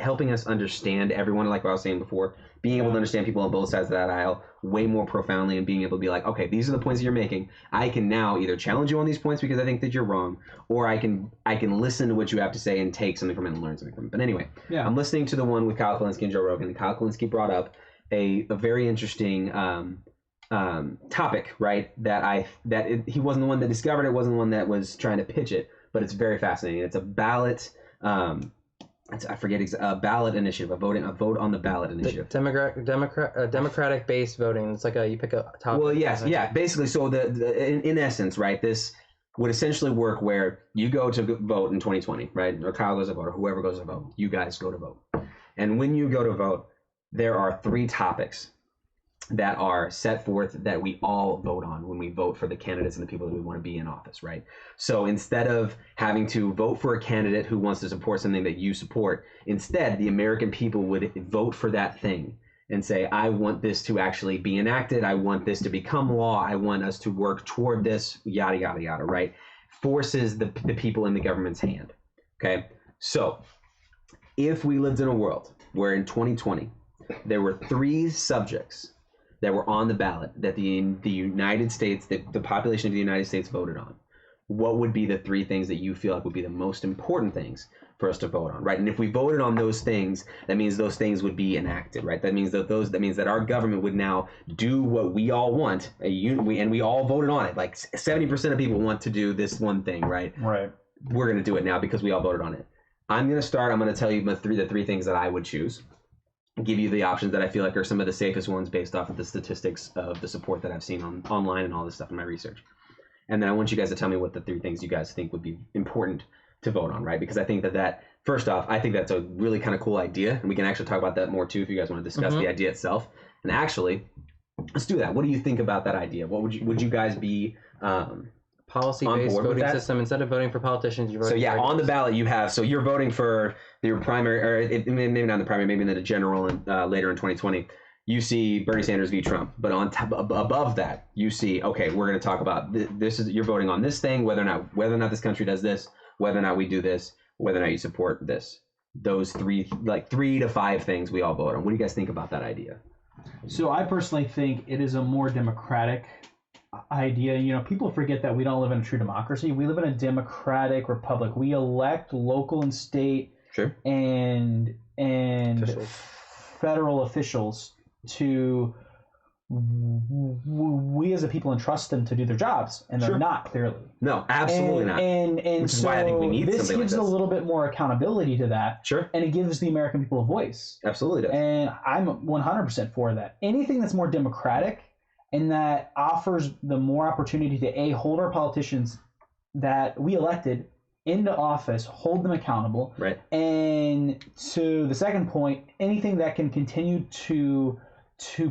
helping us understand everyone, like what I was saying before, being able to understand people on both sides of that aisle way more profoundly and being able to be like, okay, these are the points that you're making. I can now either challenge you on these points because I think that you're wrong, or I can listen to what you have to say and take something from it and learn something from it. But anyway, I'm listening to the one with Kyle Kalinske and Joe Rogan, and Kyle Kalinske brought up a very interesting topic, right? He wasn't the one that discovered it, wasn't the one that was trying to pitch it, but it's very fascinating. It's a ballot. A ballot initiative, a vote on the ballot initiative. Democratic-based voting. It's like you pick a topic. Well, yes, yeah, basically. So in essence, right, this would essentially work where you go to vote in 2020, right? Or Kyle goes to vote, or whoever goes to vote. You guys go to vote, and when you go to vote, there are 3 topics that are set forth that we all vote on when we vote for the candidates and the people that we want to be in office, right? So instead of having to vote for a candidate who wants to support something that you support, instead the American people would vote for that thing and say, I want this to actually be enacted. I want this to become law. I want us to work toward this, yada, yada, yada, right? Forces the people in the government's hand, okay? So if we lived in a world where in 2020, there were 3 subjects that were on the ballot that the United States, the population of the United States voted on, what would be the 3 things that you feel like would be the most important things for us to vote on, right? And if we voted on those things, that means those things would be enacted, right? That means that our government would now do what we all want, and we all voted on it. Like 70% of people want to do this one thing, right? Right. We're going to do it now because we all voted on it. I'm going to start. I'm going to tell you the three things that I would choose. Give you the options that I feel like are some of the safest ones based off of the statistics of the support that I've seen online and all this stuff in my research. And then I want you guys to tell me what the 3 things you guys think would be important to vote on, right? Because I think that first off, I think that's a really kind of cool idea, and we can actually talk about that more too if you guys want to discuss the idea itself. And actually, let's do that. What do you think about that idea? What would you guys be policy-based voting system? Instead of voting for politicians, you're voting for on the ballot you have, so you're voting for your primary, or maybe not the primary, maybe in the general, and later in 2020 you see Bernie Sanders v. Trump, but on top, above that you see, okay, we're going to talk about this is, you're voting on this thing, whether or not this country does this, whether or not we do this, whether or not you support this. Those 3 to 5 things we all vote on. What do you guys think about that idea? So I personally think it is a more democratic idea. You know, people forget that we don't live in a true democracy. We live in a democratic republic. We elect local and state and federal officials to, we as a people entrust them to do their jobs, and they're not, clearly. No, absolutely not. And which is why I think we need this something gives like this. a little bit more accountability to that. Sure. And it gives the American people a voice. Absolutely does. And I'm 100% for that. Anything that's more democratic and that offers the more opportunity to hold our politicians that we elected into office, hold them accountable. Right. And to the second point, anything that can continue to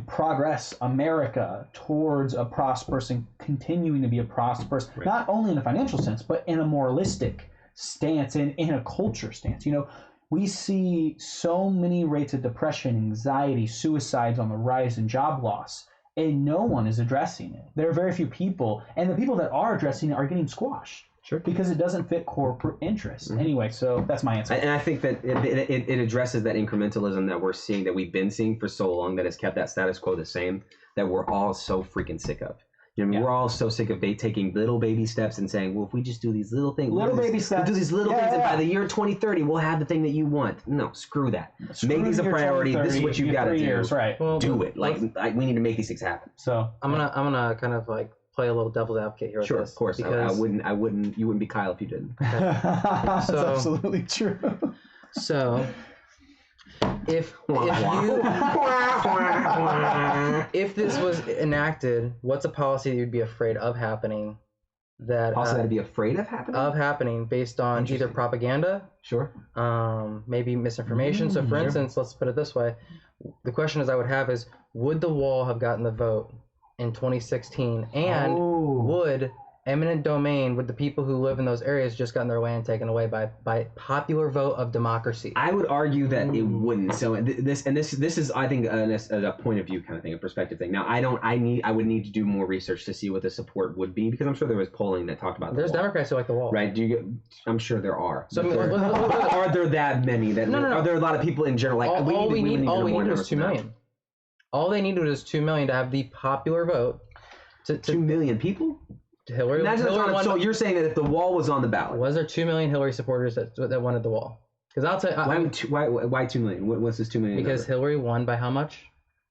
progress America towards a prosperous and continuing to be a prosperous, not only in a financial sense, but in a moralistic stance and in a culture stance. You know, we see so many rates of depression, anxiety, suicides on the rise, and job loss, and no one is addressing it. There are very few people, and the people that are addressing it are getting squashed. Sure. Because it doesn't fit corporate interests. Anyway, so that's my answer. And I think that it addresses that incrementalism that we're seeing, that we've been seeing for so long, that has kept that status quo the same, that we're all so freaking sick of. You know, we're all so sick of taking little baby steps and saying, well, if we just do these little things, we'll do these little things, and by the year 2030, we'll have the thing that you want. No, screw that. Make these a priority. This is what you got to do. Right. Well, do it. We need to make these things happen. So I'm gonna kind of like play a little devil's advocate here with this. Of course. Because I wouldn't. You wouldn't be Kyle if you didn't. That's absolutely true. So, if this was enacted, what's a policy you'd be afraid of happening? That policy that'd be afraid of happening? Based on either propaganda, maybe misinformation. So, for instance, let's put it this way: the question I would have is, would the wall have gotten the vote in 2016, and would eminent domain, would the people who live in those areas just gotten their land taken away by popular vote of democracy? I would argue that it wouldn't. So this is, I think, a point of view kind of thing, a perspective thing. Now I would need to do more research to see what the support would be, because I'm sure there was polling that talked about there's Democrats who like the wall, right? I'm sure there are. So are there that many that no. Are there a lot of people in general like all we need is 2 million. All they needed was 2 million to have the popular vote. 2 million people? Hillary so you're saying that if the wall was on the ballot, was there 2 million Hillary supporters that wanted the wall? Because I'll tell you, why 2 million? What's this 2 million? Because number? Hillary won by how much?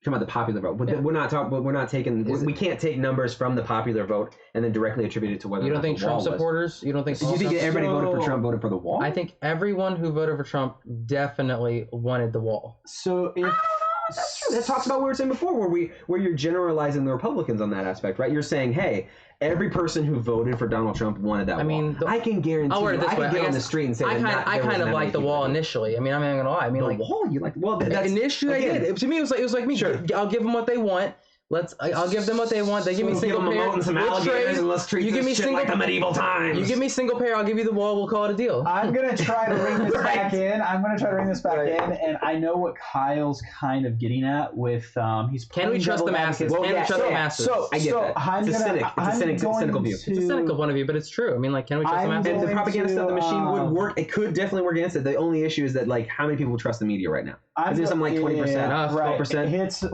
Talking about the popular vote, but we're not talking. But we're not taking. We can't take numbers from the popular vote and then directly attribute it to whether. You or don't not think the wall Trump was. supporters? You don't think? Do you think everybody voted for Trump voted for the wall? I think everyone who voted for Trump definitely wanted the wall. So if That's true. That talks about what we were saying before, where you're generalizing the Republicans on that aspect, right? You're saying, hey, every person who voted for Donald Trump wanted that wall. I can guarantee. I'll word it this I way. can get on the street and say I kind of liked the wall initially. I mean, I'm not gonna lie. I mean, The like wall, you like? Well, that's initially again, I did. To me, it was like me. Sure. I'll give them what they want. I'll give them what they want. They give me single payer. and some alligators, and let's treat You this give me shit single like the medieval times. You give me single payer. I'll give you the wall. We'll call it a deal. I'm gonna try to ring this back in. And I know what Kyle's kind of getting at with he's. Can we trust the masses? Well, Can we yeah, trust so- the masses? I get that. It's a cynical view. It's a cynical point of view, but it's true. I mean, like, can we trust the I'm masses? And the going propaganda stuff, the machine to, would work. It could definitely work against it. The only issue is that, like, how many people trust the media right now? Is it something like 20%, 12%?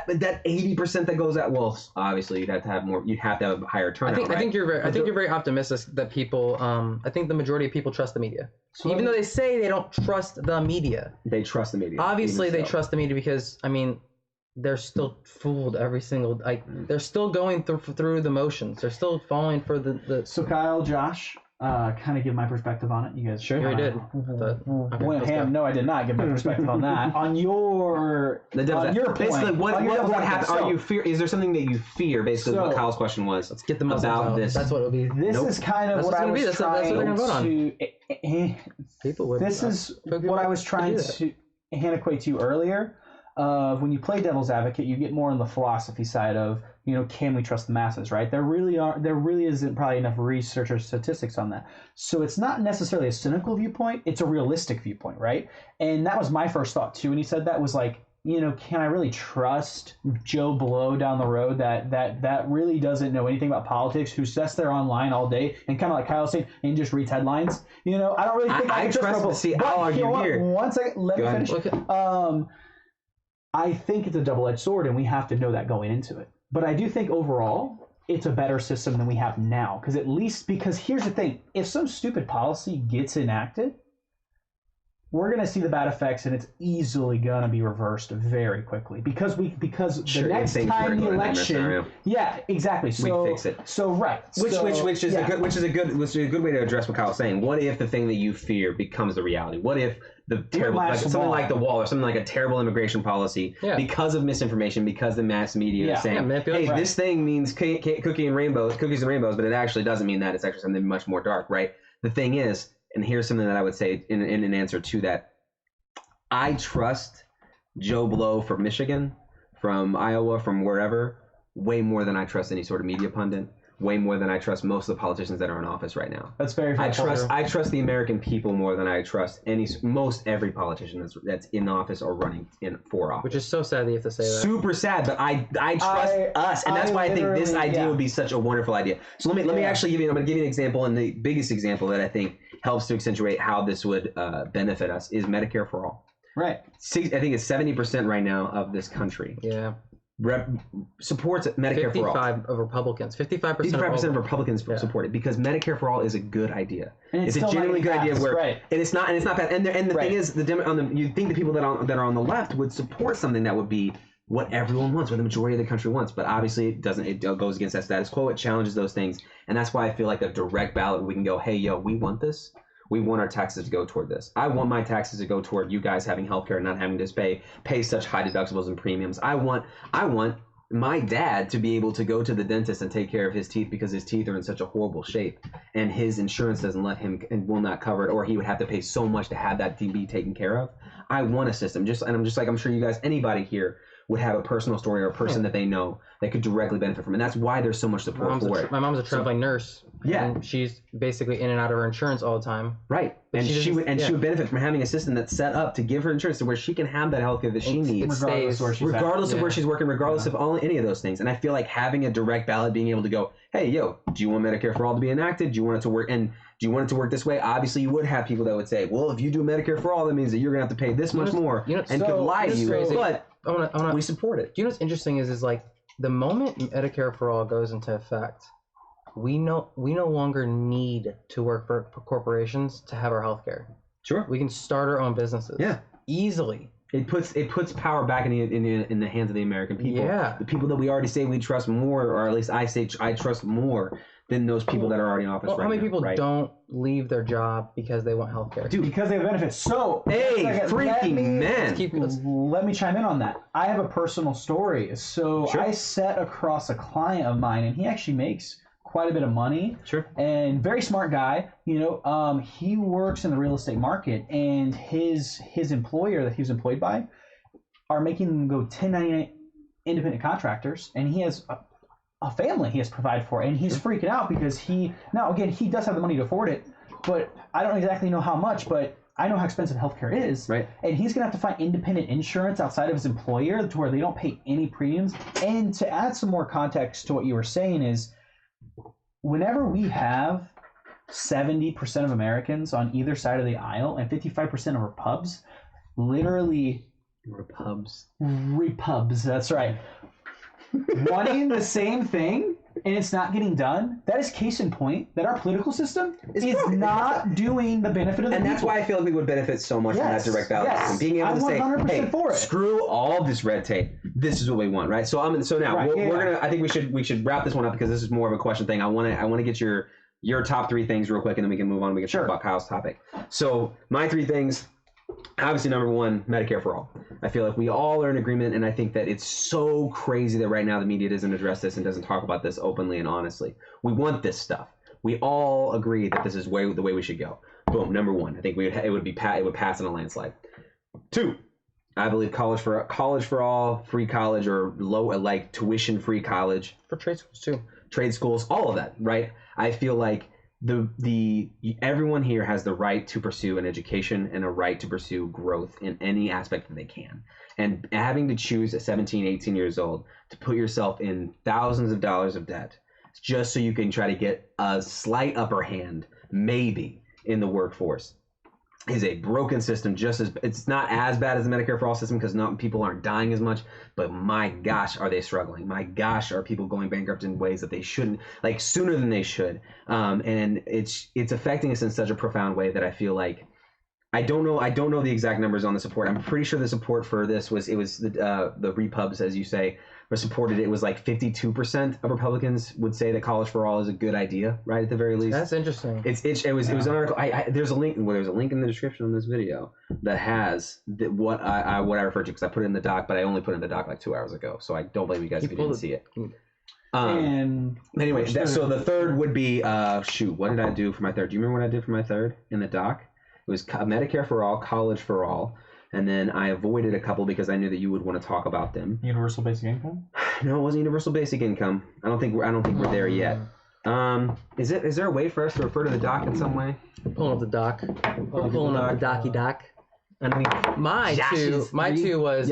But that 80% that goes out, well, obviously you'd have to have more. You'd have to have a higher turnout. I think you're very optimistic that people. I think the majority of people trust the media, even though they say they don't trust the media. They trust the media. Obviously, they trust the media because I mean, they're still fooled every single. They're still going through the motions. They're still falling for the. So Kyle, Josh, kind of give my perspective on it. You guys sure you did. Went ham. No, I did not give my perspective on that. On your point. Basically, what happened? Are you fear? Is there something that you fear? Basically, what Kyle's question was. Let's get the Muslims about out. this. That's what it'll be. This is kind of what I was trying to. People would. This is what I was trying to hand equate to you earlier. When you play devil's advocate, you get more on the philosophy side of, can we trust the masses, right? There really isn't probably enough research or statistics on that. So it's not necessarily a cynical viewpoint, it's a realistic viewpoint, right? And that was my first thought too. When he said that was like, can I really trust Joe Blow down the road that really doesn't know anything about politics, who sits there online all day and kind of like Kyle was saying, and just reads headlines? I don't really think I can trust. I'll argue here. One second, let me finish. Okay. I think it's a double-edged sword, and we have to know that going into it. But I do think overall, it's a better system than we have now. Because here's the thing. If some stupid policy gets enacted, we're going to see the bad effects, and it's easily going to be reversed very quickly. Because the next time the election... Yeah, exactly. So, we fix it. So, right. Which is a good way to address what Kyle's saying. What if the thing that you fear becomes the reality? What if the terrible, something like the wall or something like a terrible immigration policy, because of misinformation, because the mass media is saying, hey, this thing means cookies and rainbows, but it actually doesn't mean that. It's actually something much more dark, right? The thing is, and here's something that I would say in an answer to that. I trust Joe Blow from Michigan, from Iowa, from wherever, way more than I trust any sort of media pundit. Way more than I trust most of the politicians that are in office right now. That's very fair. I trust the American people more than I trust every politician that's in office or running for office. Which is so sad that you have to say that. Super sad, but I trust us, and that's why I think this idea would be such a wonderful idea. So let me actually give you. I'm going to give you an example, and the biggest example that I think helps to accentuate how this would benefit us is Medicare for all. Right. I think it's 70% right now of this country. Yeah. Supports Medicare for all. 55% of Republicans of Republicans support it because Medicare for all is a good idea. And it's a genuinely good idea right. and it's not bad. And the thing is, you think the people that are on the left would support something that would be what everyone wants, what the majority of the country wants. But obviously, it doesn't. It goes against that status quo. It challenges those things, and that's why I feel like a direct ballot, we can go, hey, yo, we want this. We want our taxes to go toward this. I want my taxes to go toward you guys having healthcare and not having to pay such high deductibles and premiums. I want my dad to be able to go to the dentist and take care of his teeth because his teeth are in such a horrible shape and his insurance doesn't let him and will not cover it, or he would have to pay so much to have that be taken care of. I want a system. I'm sure you guys, anybody here would have a personal story or a person that they know that could directly benefit from it. And that's why there's so much support for it. My mom's a traveling nurse. Yeah. And she's basically in and out of her insurance all the time. Right. But and she would benefit from having a system that's set up to give her insurance to where she can have that healthcare that she needs. Regardless of where she's working, regardless of any of those things. And I feel like having a direct ballot, being able to go, hey, yo, do you want Medicare for all to be enacted? Do you want it to work? And do you want it to work this way? Obviously, you would have people that would say, well, if you do Medicare for all, that means that you're going to have to pay this much more and could lie to you. But we support it. Do you know what's interesting is like the moment Medicare for all goes into effect, we no longer need to work for corporations to have our health care. Sure. We can start our own businesses. Yeah. Easily. It puts power back in the hands of the American people. Yeah. The people that we already say we trust more, or at least I say I trust more than those people that are already in office right now. How many people right? don't leave their job because they want healthcare? Dude, because they have benefits. So, let me chime in on that. I have a personal story. So I sat across a client of mine, and he actually makes quite a bit of money. Sure. And very smart guy. He works in the real estate market, and his employer that he was employed by are making them go 1099 independent contractors, and he has a family he has to provide for, and he's freaking out because he does have the money to afford it, but I don't exactly know how much, but I know how expensive healthcare is, right? And he's gonna have to find independent insurance outside of his employer to where they don't pay any premiums. And to add some more context to what you were saying is, whenever we have 70% of Americans on either side of the aisle and 55% of repubs, repubs, that's right, wanting the same thing, and it's not getting done, that is case in point that our political system is not doing the benefit of the people. And that's why I feel like we would benefit so much from that direct ballot system. Being able to say, hey, screw all this red tape. This is what we want, right? So now we're gonna. I think we should wrap this one up because this is more of a question thing. I want to get your top 3 things real quick, and then we can move on. We can talk about Kyle's topic. So my 3 things. Obviously, number 1, Medicare for all. I feel like we all are in agreement, and I think that it's so crazy that right now the media doesn't address this and doesn't talk about this openly and honestly. We want this stuff. We all agree that this is the way we should go. Boom, number 1. I think it would pass in a landslide. 2, I believe college for all, free college, or tuition-free college for trade schools too. Trade schools, all of that, right? I feel like everyone here has the right to pursue an education and a right to pursue growth in any aspect that they can. And having to choose at 17, 18 years old to put yourself in thousands of dollars of debt just so you can try to get a slight upper hand, maybe, in the workforce is a broken system. It's not as bad as the Medicare for all system because people aren't dying as much, but my gosh, are they struggling? My gosh, are people going bankrupt in ways that they shouldn't, like sooner than they should? And it's affecting us in such a profound way that I feel like I don't know the exact numbers on the support. I'm pretty sure the support for this was the repubs, as you say, were supported. It was like 52% of Republicans would say that college for all is a good idea, right? At the very least. That's interesting. It was an article. There's a link in the description on this video that has what I referred to because I put it in the doc, but I only put it in the doc like 2 hours ago, so I don't blame you guys if you didn't see it. Anyway, so the third would be what did I do for my third? Do you remember what I did for my third in the doc? It was Medicare for all, college for all, and then I avoided a couple because I knew that you would want to talk about them. Universal basic income? No, it wasn't universal basic income. I don't think we're there yet. Is there a way for us to refer to the doc in some way? Pulling up the doc. Pulling up the doc. I mean, my two was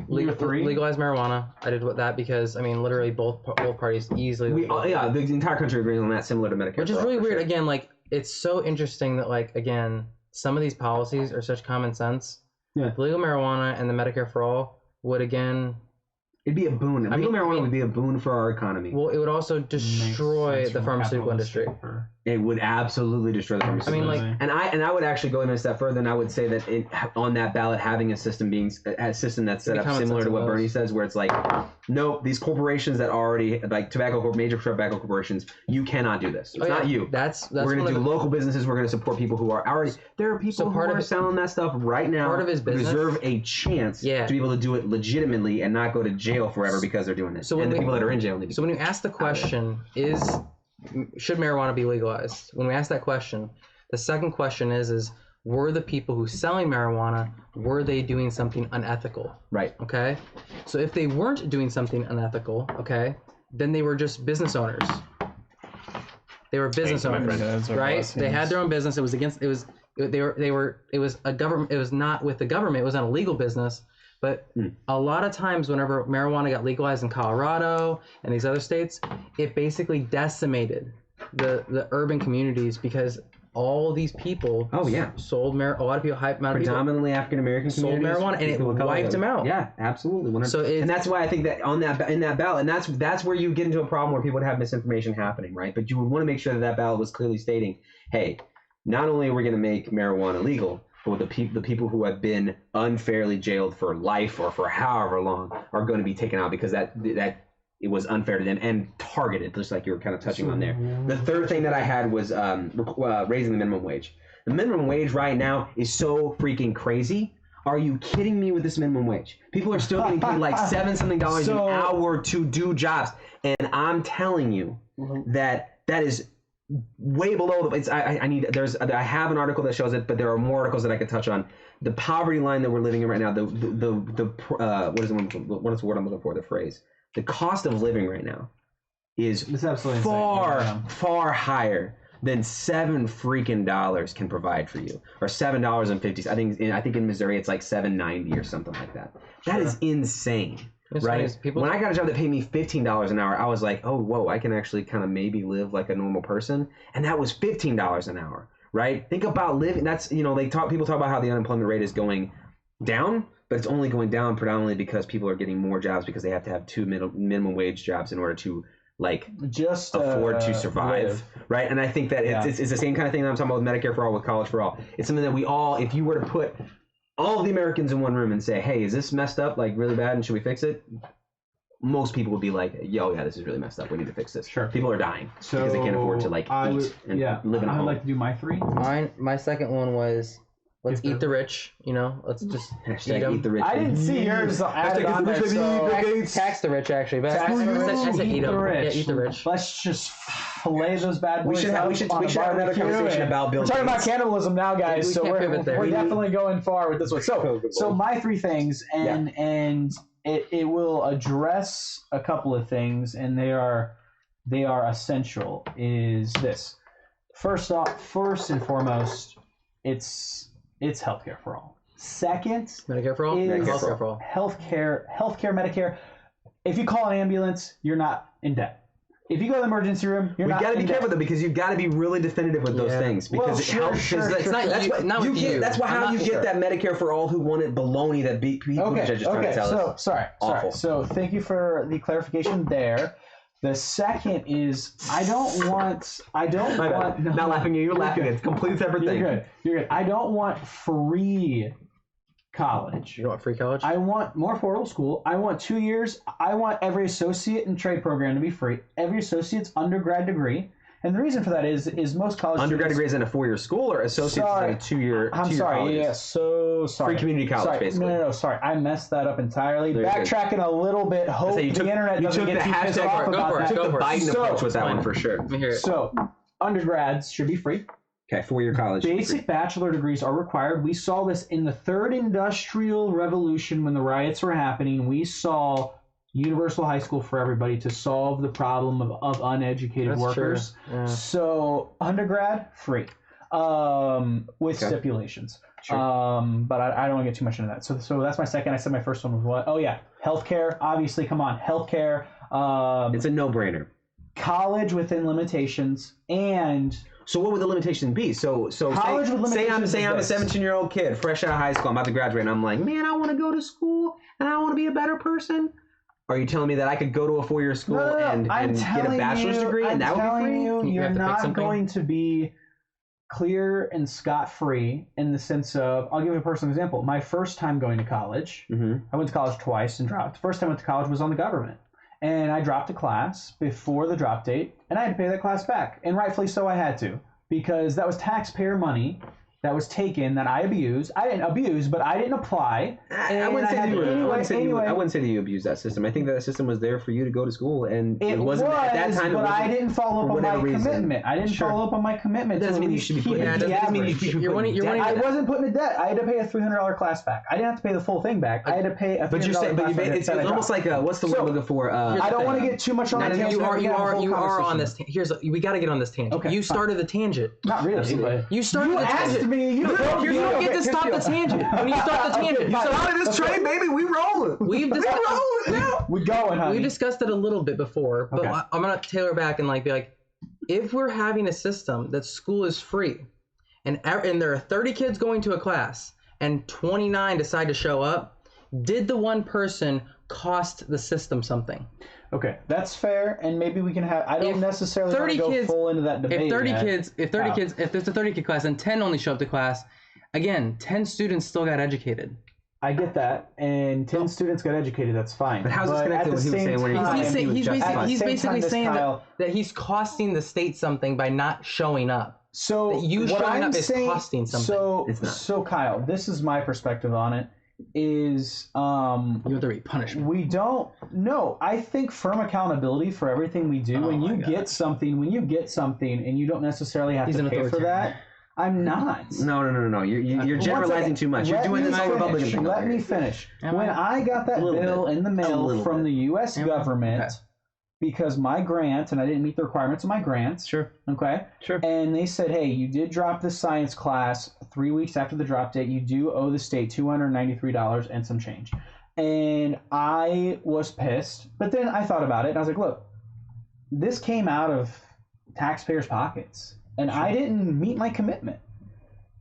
legalize marijuana. I did that because literally both parties easily. The entire country agrees on that, similar to Medicare. Which is really weird. Sure. Again, it's so interesting that some of these policies are such common sense. Yeah. Legal marijuana and the Medicare for all would it'd be a boon. Legal marijuana would be a boon for our economy. Well, it would also destroy the pharmaceutical industry. It would absolutely destroy the pharmaceutical industry. And I would actually go even a step further, and I would say that on that ballot, having a system that's set up similar to what Bernie says, where it's like, no, these corporations that already major tobacco corporations, you cannot do this. It's not you. We're going to do local businesses. We're going to support people who are already. There are people who are selling that stuff right now. Part of his business deserve a chance to be able to do it legitimately and not go to jail forever because they're doing this. So the people that are in jail need to. So when you ask the question, should marijuana be legalized? When we ask that question, the second question is were the people who selling marijuana, were they doing something unethical? Right. Okay. So if they weren't doing something unethical, okay, then they were just business owners. They were business owners, right? They had their own business. It was a government. It was not with the government. It was an illegal business. But a lot of times whenever marijuana got legalized in Colorado and these other states, it basically decimated the urban communities because all these people sold marijuana. A lot of people, predominantly African American communities, sold marijuana, and it wiped them out. Yeah, absolutely. And that's why I think that in that ballot, and that's where you get into a problem where people would have misinformation happening, right? But you would want to make sure that ballot was clearly stating, hey, not only are we going to make marijuana legal, but the people who have been unfairly jailed for life or for however long are going to be taken out because that it was unfair to them and targeted, just like you were kind of touching on there. The third thing that I had was raising the minimum wage. The minimum wage right now is so freaking crazy. Are you kidding me with this minimum wage? People are still getting paid like $7-something an hour to do jobs, and I'm telling you that is way below the. I have an article that shows it, but there are more articles that I could touch on. The poverty line that we're living in right now. What is the word I'm looking for? The phrase. The cost of living right now is far higher than $7 freaking can provide for you, or $7.50. I think in Missouri it's like $7.90 or something like that. That is insane, right? When I got a job that paid me $15 an hour, I was like, oh whoa, I can actually kind of maybe live like a normal person, and that was $15 an hour, right? Think about living. That's people talk about how the unemployment rate is going down, but it's only going down predominantly because people are getting more jobs because they have to have 2 minimum wage jobs in order to just afford to survive, right? And I think that it's the same kind of thing that I'm talking about with Medicare for all, with college for all. It's something that we all, if you were to put all of the Americans in one room and say, hey, is this messed up, like really bad, and should we fix it? Most people would be like, yo, yeah, this is really messed up. We need to fix this. Sure. People are dying because they can't afford to eat and live in a home. I'd like to do my 3. My second one was, let's eat the rich, let's just eat the rich. I didn't see yours added on there, so tax the rich, actually. But I said eat the rich. Yeah, eat the rich. Let's just fillet those bad boys. We should have another conversation about Bill Gates. We're talking about cannibalism now, guys, so we're definitely going far with this one. So my 3 things, and it will address a couple of things, and they are essential, is this. First and foremost, it's healthcare for all. Second, Medicare for all. Healthcare for all. Healthcare, Medicare. If you call an ambulance, you're not in debt. If you go to the emergency room, you're not. We got to be careful though, because you've got to be really definitive with those things, because it helps. That's how you get that Medicare for all who wanted baloney that people just trying to tell us. Sorry. So thank you for the clarification there. The second is I don't want. Not laughing at you. You're laughing. It's a complete separate thing. You're good. I don't want free college. You don't want free college? I want more affordable school. I want 2 years. I want every associate and trade program to be free. Every associate's undergrad degree. And the reason for that is most college undergrad degree is in a 4-year school, or associates is in a 2-year. I'm sorry. Colleges? Yeah. So sorry. Free community college, basically. No. Sorry, I messed that up entirely. Backtracking a little bit. Hope the internet doesn't get too pissed off about that. You took the Biden approach with that one for sure. So undergrads should be free. Okay, 4-year college. Basic bachelor degrees are required. We saw this in the third industrial revolution when the riots were happening. We saw universal high school for everybody to solve the problem of uneducated workers. Yeah. So undergrad, free, with stipulations. Sure. But I don't want to get too much into that. So that's my second. I said my first one was what? Oh yeah, healthcare. Obviously, come on, healthcare. It's a no-brainer. College within limitations, and so what would the limitation be? So say I'm a 17-year-old kid, fresh out of high school, I'm about to graduate, and I'm like, man, I want to go to school and I want to be a better person. Are you telling me that I could go to a 4-year school and get a bachelor's degree and that would be free? You're not going to be clear and scot-free in the sense of, I'll give you a personal example. My first time going to college, I went to college twice and dropped. The first time I went to college was on the government. And I dropped a class before the drop date, and I had to pay that class back. And rightfully so, I had to, because that was taxpayer money that was taken that I abused. I didn't abuse, but I didn't apply. I wouldn't say that you abused that system. I think that system was there for you to go to school, and it wasn't at that time. But I didn't follow up on my commitment. I didn't follow up on my commitment. That doesn't mean you should be putting. I wasn't putting in debt. I had to pay a $300 class back. I didn't have to pay the full thing back. I had to pay a $300 class back. It's almost like what's the word I'm looking for? I don't want to get too much on that tangent. You are on this. We got to get on this tangent. You started the tangent. Not really, but you started the tangent. You don't get to stop the tangent. When you start the tangent, you started this train, baby. We rolling. We rolling now. We going, honey. We discussed it a little bit before, but I'm gonna tailor back and be like, if we're having a system that school is free, and there are 30 kids going to a class, and 29 decide to show up, did the one person cost the system something? Okay, that's fair, and maybe we can have. I don't necessarily want to go full into that debate. If there's a 30 kid class and 10 only show up to class, Again, 10 students still got educated. I get that, and 10 students got educated. That's fine. But how's this connected with what he was saying when He's basically saying Kyle, that he's costing the state something by not showing up. So that you what showing I'm up is saying, costing something. So Kyle, this is my perspective on it. Is you have to be punishment. We don't. No, I think firm accountability for everything we do. When you get something, and you don't necessarily have to pay for that. I'm not. No. You're generalizing too much. You're doing this whole Republican thing. Let me finish. When I got that bill in the mail from the U.S. government, because my grant, and I didn't meet the requirements of my grants. Sure. Okay. Sure. And they said, hey, you did drop this science class 3 weeks after the drop date. You do owe the state $293 and some change. And I was pissed. But then I thought about it, and I was like, look, this came out of taxpayers' pockets. And I didn't meet my commitment.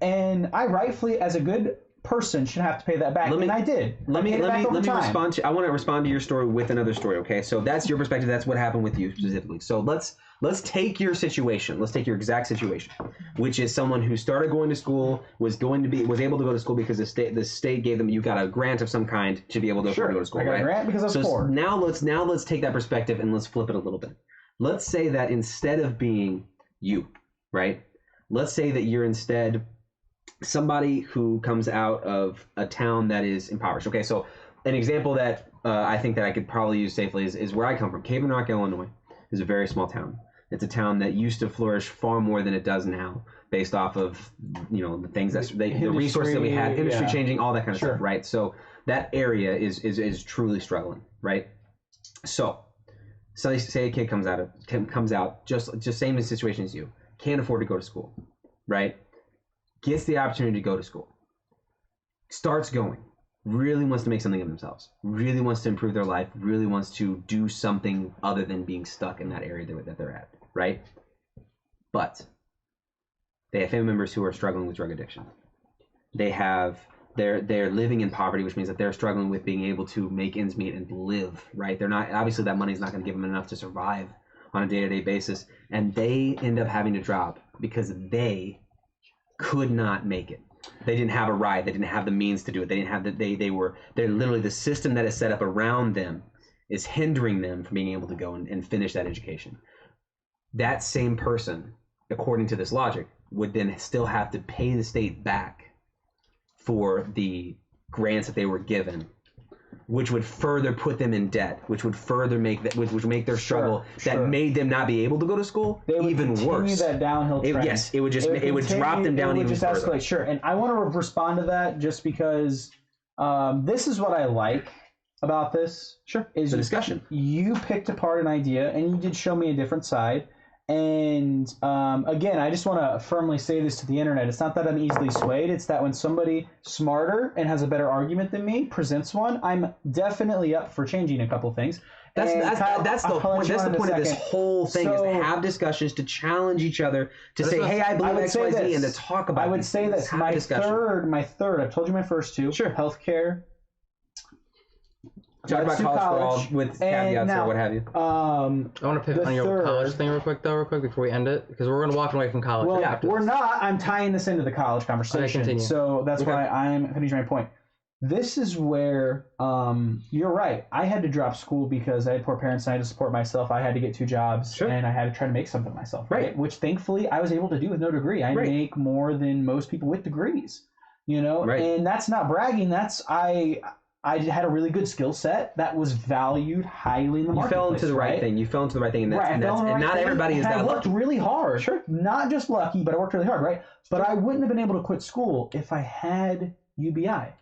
And I rightfully, as a good person, should have to pay that back. And I did. Let me respond to. I want to respond to your story with another story. Okay, so that's your perspective. That's what happened with you specifically. So let's take your situation. Let's take your exact situation, which is someone who started going to school, was able to go to school because the state gave them. You got a grant of some kind to be able to afford to go to school. I got a grant because I was poor. Now let's take that perspective and let's flip it a little bit. Let's say that instead of being you, right? Let's say that you're instead somebody who comes out of a town that is impoverished. Okay, so an example that I think that I could probably use safely is where I come from. Cave Rock, Illinois is a very small town. It's a town that used to flourish far more than it does now, based off of the things the resources that we had, industry changing, all that kind of stuff, right? So that area is truly struggling, right? So say a kid comes out just same in situation as you, can't afford to go to school, right? Gets the opportunity to go to school, starts going, really wants to make something of themselves, really wants to improve their life, really wants to do something other than being stuck in that area that they're at, right? But they have family members who are struggling with drug addiction. They're living in poverty, which means that they're struggling with being able to make ends meet and live, right? They're not, obviously that money's not going to give them enough to survive on a day-to-day basis, and they end up having to drop because they could not make it. They didn't have a ride. They didn't have the means to do it. They didn't have they're literally, the system that is set up around them is hindering them from being able to go and finish that education. That same person, according to this logic, would then still have to pay the state back for the grants that they were given, which would further put them in debt, which would further make their struggle that made them not be able to go to school even worse. That downhill trend. It would drop them down even further. Escalate. Sure, and I want to respond to that just because this is what I like about this. Sure, is the discussion. You picked apart an idea, and you did show me a different side. And again, I just want to firmly say this to the internet. It's not that I'm easily swayed. It's that when somebody smarter and has a better argument than me presents one, I'm definitely up for changing a couple things. That's the point. That's the point of this whole thing, is to have discussions, to challenge each other, to say, "Hey, I believe X, Y, Z," and to talk about. I would say this. My third. I've told you my first two. Sure. Healthcare. Talk about college for all with caveats or what have you. I want to pivot on your college thing real quick before we end it, because we're going to walk away from college. Well, we're not. I'm tying this into the college conversation, so that's why I'm finishing my point. This is where you're right. I had to drop school because I had poor parents and I had to support myself. I had to get 2 jobs and I had to try to make something of myself, right? Which thankfully I was able to do with no degree. I make more than most people with degrees, and that's not bragging. That's I had a really good skill set that was valued highly in the marketplace. You fell into the right thing. You fell into the right thing, and not everybody is that lucky. I worked really hard. Sure. Not just lucky, but I worked really hard, right? But I wouldn't have been able to quit school if I had UBI.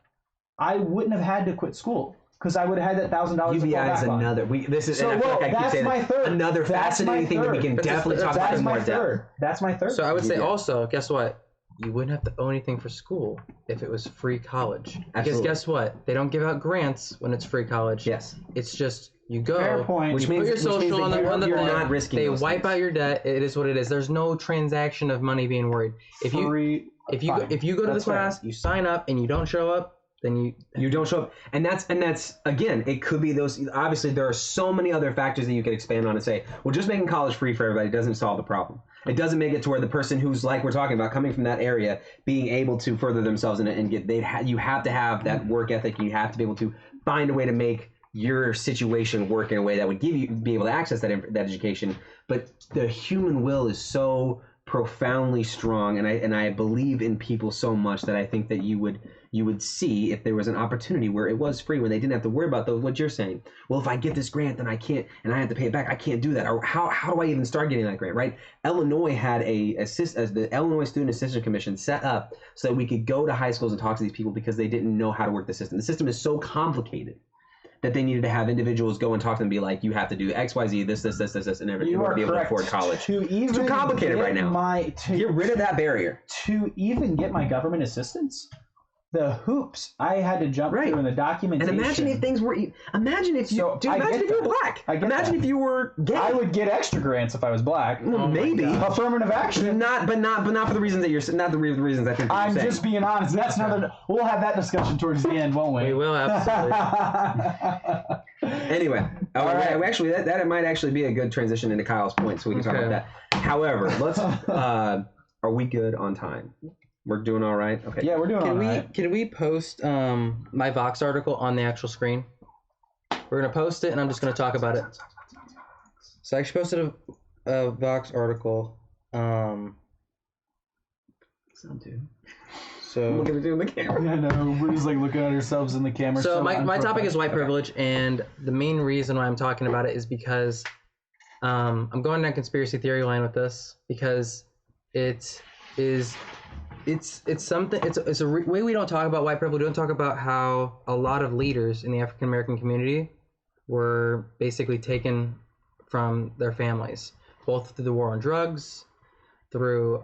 I wouldn't have had to quit school because I would have had that $1,000. UBI is another. Another fascinating thing that we can definitely talk about in more depth. That's my third. So I would say also, guess what? You wouldn't have to owe anything for school if it was free college. Because guess what? They don't give out grants when it's free college. Yes. It's just you go. Fair point. Which means, put your social on the thing. Not risking they wipe out your debt. It is what it is. There's no transaction of money being worried. If you go to the class, you sign up, and you don't show up, then you don't show up. And that's again, it could be those. Obviously, there are so many other factors that you could expand on and say, well, just making college free for everybody doesn't solve the problem. It doesn't make it to where the person who's like we're talking about coming from that area being able to further themselves and get you have to have that work ethic. You have to be able to find a way to make your situation work in a way that would be able to access that education. But the human will is so profoundly strong, and I believe in people so much that I think that you would see if there was an opportunity where it was free, where they didn't have to worry about what you're saying. Well, if I get this grant, then I can't, and I have to pay it back. I can't do that. Or how do I even start getting that grant, right? Illinois had the Illinois Student Assistance Commission set up so that we could go to high schools and talk to these people because they didn't know how to work the system. The system is so complicated that they needed to have individuals go and talk to them and be like, you have to do X, Y, Z, this, and everything in order to be able to afford college. It's too complicated right now. Get rid of that barrier. To even get my government assistance, the hoops I had to jump through in the documentation. And imagine if things were... Imagine if you were black. Imagine if you were gay. I would get extra grants if I was black. Well, maybe. Affirmative action. But not for the reasons that you're... Not the reasons I think I'm you're saying. just being honest. That's another... We'll have that discussion towards the end, won't we? We will, absolutely. Anyway, actually, that might actually be a good transition into Kyle's point, so we can talk about that. However, let's... are we good on time? We're doing all right? Okay. Yeah, we're doing all right. Can we post my Vox article on the actual screen? We're going to post it, and I'm just going to talk about it. So I actually posted a Vox article. Sound too. So look at it in the camera. Yeah, no, we're just like looking at ourselves in the camera. So my topic is white privilege, and the main reason why I'm talking about it is because I'm going down conspiracy theory line with this because it's a way we don't talk about white privilege. We don't talk about how a lot of leaders in the African American community were basically taken from their families, both through the war on drugs, through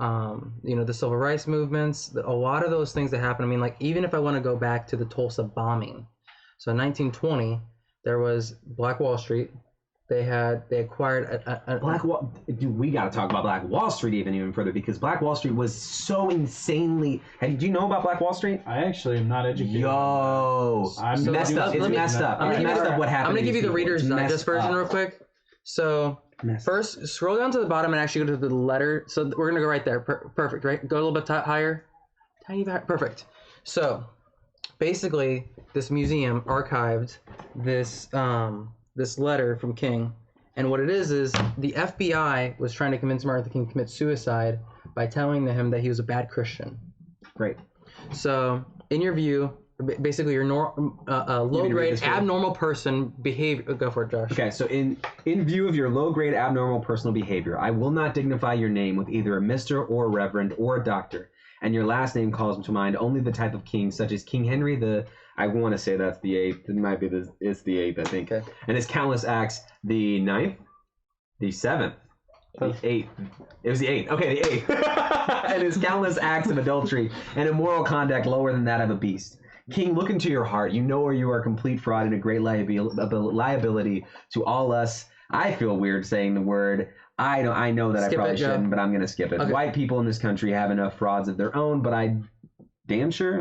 the civil rights movements, a lot of those things that happened. I mean, like, even if I want to go back to the Tulsa bombing, so in 1920 there was Black Wall Street. They acquired Black Wall. Dude, we got to talk about Black Wall Street even further because Black Wall Street was so insanely. Hey, do you know about Black Wall Street? I actually am not educated. Yo, I'm messed up. It's messed up. It's messed up. What happened? I'm gonna give you the Reader's Digest version real quick. So first, scroll down to the bottom and actually go to the letter. So we're gonna go right there. Perfect. Right. Go a little bit higher. Tiny bit. Perfect. So basically, this museum archived this letter from King, and what it is the FBI was trying to convince Martin Luther King to commit suicide by telling him that he was a bad Christian. Great. So, in your view, basically your low-grade abnormal person behavior. Go for it, Josh. Okay, so in view of your low-grade abnormal personal behavior, I will not dignify your name with either a Mr. or a Reverend or a Doctor, and your last name calls to mind only the type of king, such as King Henry the. I want to say that's the 8th. It might be it's the 8th, I think. Okay. And his countless acts, the 9th, the 7th, the 8th. It was the 8th. Okay, the 8th. And his countless acts of adultery and immoral conduct lower than that of a beast. King, look into your heart. You know where you are a complete fraud and a great liability to all us. I feel weird saying the word. I know that I probably shouldn't, but I'm going to skip it. Okay. White people in this country have enough frauds of their own, but I am sure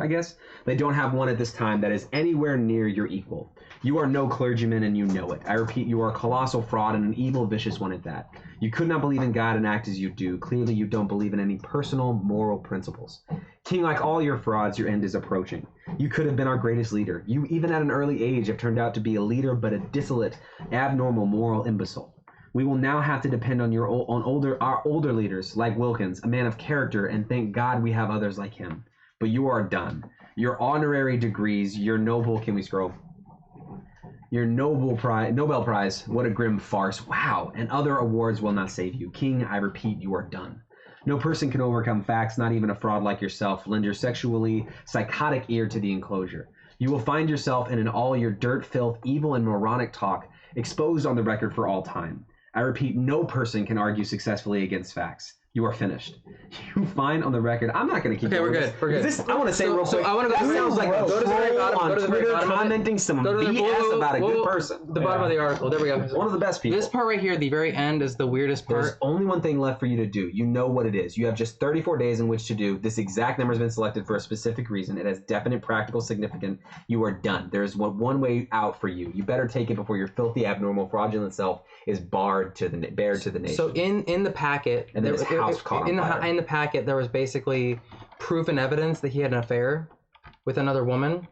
I guess they don't have one at this time that is anywhere near your equal. You are no clergyman and you know it. I repeat, you are a colossal fraud and an evil, vicious one at that. You could not believe in God and act as you do. Clearly you don't believe in any personal moral principles. King, like all your frauds, your end is approaching. You could have been our greatest leader. You, even at an early age, have turned out to be a leader but a dissolute, abnormal, moral imbecile. We will now have to depend on our older leaders, like Wilkins, a man of character, and thank God we have others like him. But you are done. Your honorary degrees, your noble, can we scroll? Your Nobel Prize, what a grim farce. Wow, and other awards will not save you. King, I repeat, you are done. No person can overcome facts, not even a fraud like yourself. Lend your sexually psychotic ear to the enclosure. You will find yourself in all your dirt, filth, evil, and moronic talk exposed on the record for all time. I repeat, no person can argue successfully against facts. you are finished. You find on the record. I'm not going to keep. Okay, going we're with good. We're good. this. I want to say real quick. So I want to go. That sounds like a go to the very troll bottom. on Go to the very Twitter bottom of it. commenting some Go to the- BS about a good person. The bottom of the article. There we go. One of the best people. This part right here, the very end, is the weirdest part. There's only one thing left for you to do. You know what it is. You have just 34 days in which to do. This exact number has been selected for a specific reason. It has definite practical significance. You are done. There's one way out for you. You better take it before your filthy, abnormal, fraudulent self is bared to the nation. So in the packet, And then his house caught on fire. in the packet, there was basically proof and evidence that he had an affair with another woman.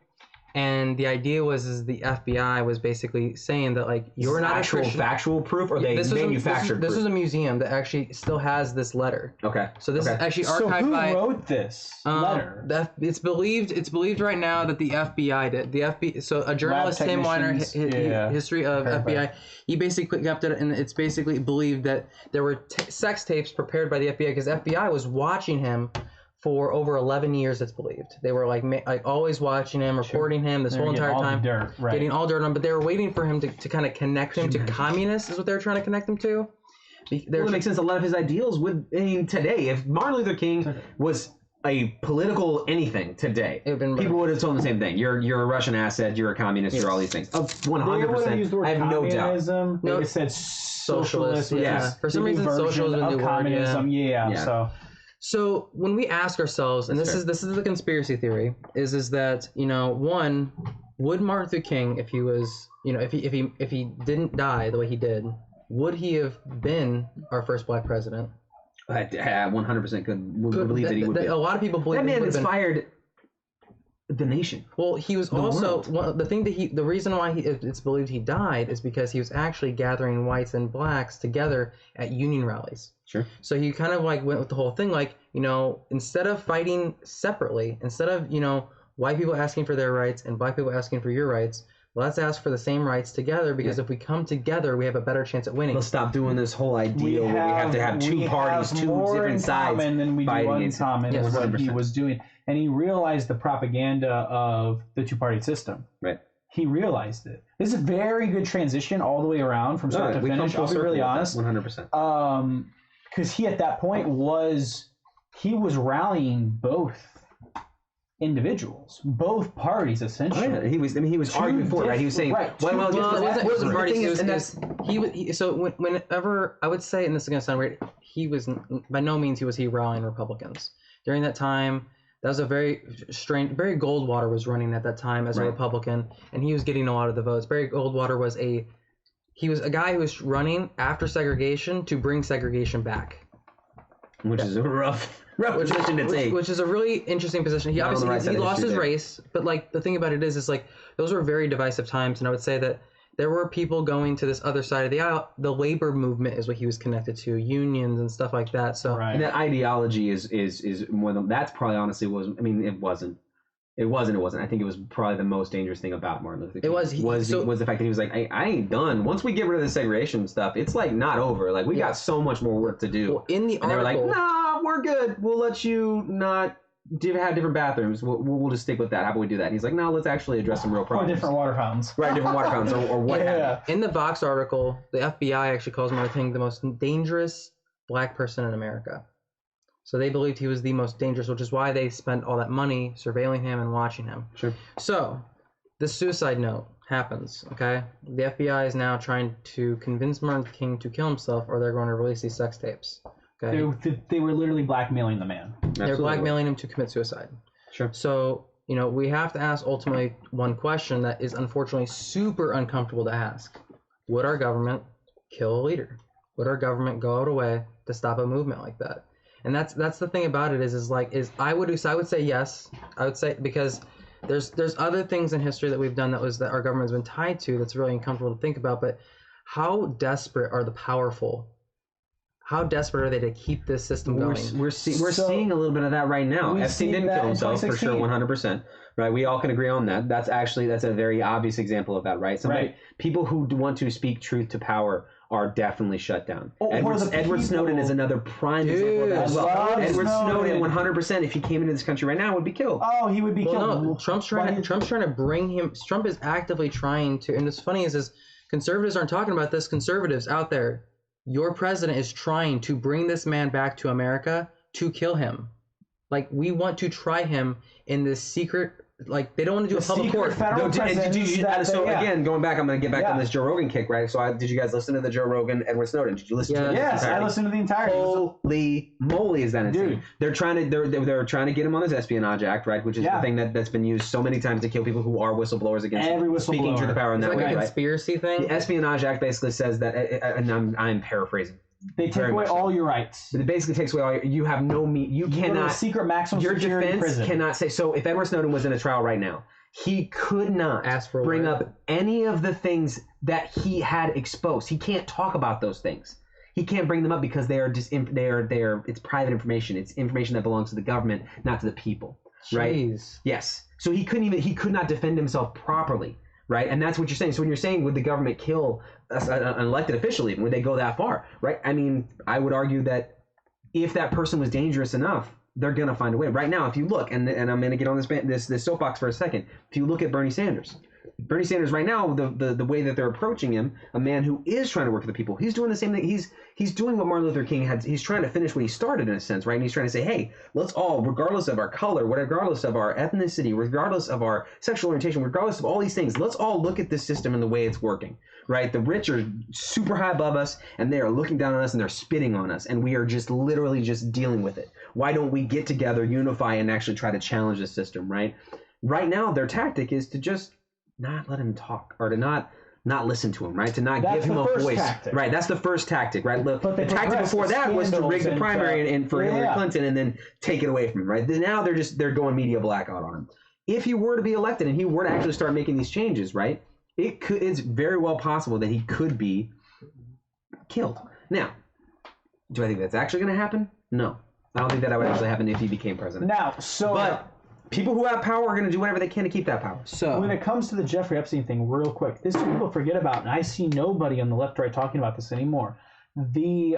And the idea was the FBI was basically saying that, like, you're not actual a Christian. factual proof, or they manufactured This proof? is a museum that actually still has this letter. Okay. So this is actually So archived who by. wrote this letter? It's believed right now that the FBI did. The FBI. So a journalist, Tim Weiner, technicians, history of FBI. He basically kept it, and it's basically believed that there were sex tapes prepared by the FBI because FBI was watching him for over 11 years. It's believed they were like always watching him, recording him this whole entire time, getting all dirt on. But they were waiting for him to kind of connect him to communists. Is what they were trying to connect him to. Well, it makes sense. A lot of his ideals would. I mean, today, if Martin Luther King was a political anything today, people would have told him the same thing. You're a Russian asset. You're a communist. You're all these things. 100%. I have no doubt. No, it said socialist. Yeah. For some reason, socialism is the word. Communism. Yeah. So when we ask ourselves, and this is the conspiracy theory, is that, you know, one, would Martin Luther King, if he was, you know, if he didn't die the way he did, would he have been our first black president? I 100% could believe that he would be. A lot of people believe that man he inspired the nation. Well, he was also the reason why it's believed he died is because he was actually gathering whites and blacks together at union rallies. Sure. So he kind of like went with the whole thing, like, you know, instead of fighting separately, instead of, you know, white people asking for their rights and black people asking for your rights, let's ask for the same rights together, because if we come together, we have a better chance at winning. Let's stop doing this whole ideal where we have to have two parties, two different sides than we fighting do against uncommon it. is what 100%. he was doing. And he realized the propaganda of the two-party system. Right. He realized it. This is a very good transition all the way around from start to finish. I'll be really honest. 100%. Because he at that point was rallying both individuals, both parties essentially. Oh, yeah. He was arguing for it, right? He was saying, whenever I would say, and this is gonna sound weird, he was by no means was he rallying Republicans during that time. That was a very strange. Barry Goldwater was running at that time as a Republican, and he was getting a lot of the votes. Barry Goldwater was a guy who was running after segregation to bring segregation back, which is a rough position to take. Which is a really interesting position. He obviously he lost his race, but like the thing about it is like those were very divisive times, and I would say that there were people going to this other side of the aisle. The labor movement is what he was connected to, unions and stuff like that. So and that ideology is more than that's probably honestly was. I mean, it wasn't. I think it was probably the most dangerous thing about Martin Luther King. Was the fact that he was like, I ain't done. Once we get rid of the segregation stuff, it's like not over. Like we got so much more work to do. Well, in the article, they were like, nah, we're good. We'll let you not have different bathrooms. We'll just stick with that. How about we do that? And he's like, no, let's actually address some real problems. Or different water fountains. Right, different water fountains or what have you. In the Vox article, the FBI actually calls Martin Luther King the most dangerous black person in America. So they believed he was the most dangerous, which is why they spent all that money surveilling him and watching him. Sure. So this suicide note happens, okay? The FBI is now trying to convince Martin Luther King to kill himself, or they're going to release these sex tapes. Okay? They were literally blackmailing the man. They're blackmailing him to commit suicide. Sure. So, you know, we have to ask ultimately one question that is unfortunately super uncomfortable to ask. Would our government kill a leader? Would our government go out of a way to stop a movement like that? And that's the thing about it is I would say yes. I would say because there's other things in history that we've done that our government's been tied to that's really uncomfortable to think about. But how desperate are the powerful? How desperate are they to keep this system going? We're seeing a little bit of that right now. Epstein didn't kill himself for sure, 100%. Right, we all can agree on that. That's a very obvious example of that, right? People who want to speak truth to power are definitely shut down. Edward Snowden is another prime example of that as well. Edward Snowden, 100%, if he came into this country right now, would be killed. Oh, he would be killed. No, Trump's trying to bring him. Trump is actively trying to, and what's funny is conservatives aren't talking about this. Conservatives out there, your president is trying to bring this man back to America to kill him. Like, we want to try him in this secret, like, they don't want to do a public court. Again, going back, I'm going to get back on this Joe Rogan kick, right? So did you guys listen to the Joe Rogan, Edward Snowden? Did you listen to it? Yes, I listened to the entire. Holy moly, is that insane? Dude. They're trying to get him on this Espionage Act, right? Which is the thing that's been used so many times to kill people who are whistleblowers against every whistleblower. Speaking truth to power in that It's like way, a right? conspiracy thing. The Espionage Act basically says that, and I'm paraphrasing. They take away all your rights. But it basically takes away all you have no you cannot secret maximum your security defense prison. Cannot say. So if Edward Snowden was in a trial right now, he could not ask for bring up any of the things that he had exposed. He can't talk about those things. He can't bring them up because they are just it's private information. It's information that belongs to the government, not to the people. Right? Jeez. Yes. So he could not defend himself properly. Right, and that's what you're saying. So when you're saying, would the government kill an elected official, even would they go that far? Right? I mean, I would argue that if that person was dangerous enough, they're gonna find a way. Right now, if you look, and I'm gonna get on this soapbox for a second. If you look at Bernie Sanders right now, the way that they're approaching him, a man who is trying to work for the people, he's doing the same thing. He's doing what Martin Luther King had. He's trying to finish what he started, in a sense, right? And he's trying to say, hey, let's all, regardless of our color, regardless of our ethnicity, regardless of our sexual orientation, regardless of all these things, let's all look at this system and the way it's working, right? The rich are super high above us, and they are looking down on us, and they're spitting on us, and we are just literally just dealing with it. Why don't we get together, unify, and actually try to challenge the system, right? Right now, their tactic is to just not let him talk, or to not listen to him, right? To not give him a voice. Tactic. Right, that's the first tactic, right? The tactic before that was to rig the primary and for Hillary Clinton and then take it away from him, right? Now they're going media blackout on him. If he were to be elected and he were to actually start making these changes, right? It's very well possible that he could be killed. Now, do I think that's actually going to happen? No. I don't think that would actually happen if he became president. But people who have power are going to do whatever they can to keep that power. So when it comes to the Jeffrey Epstein thing, real quick, this is what people forget about, and I see nobody on the left or right talking about this anymore. The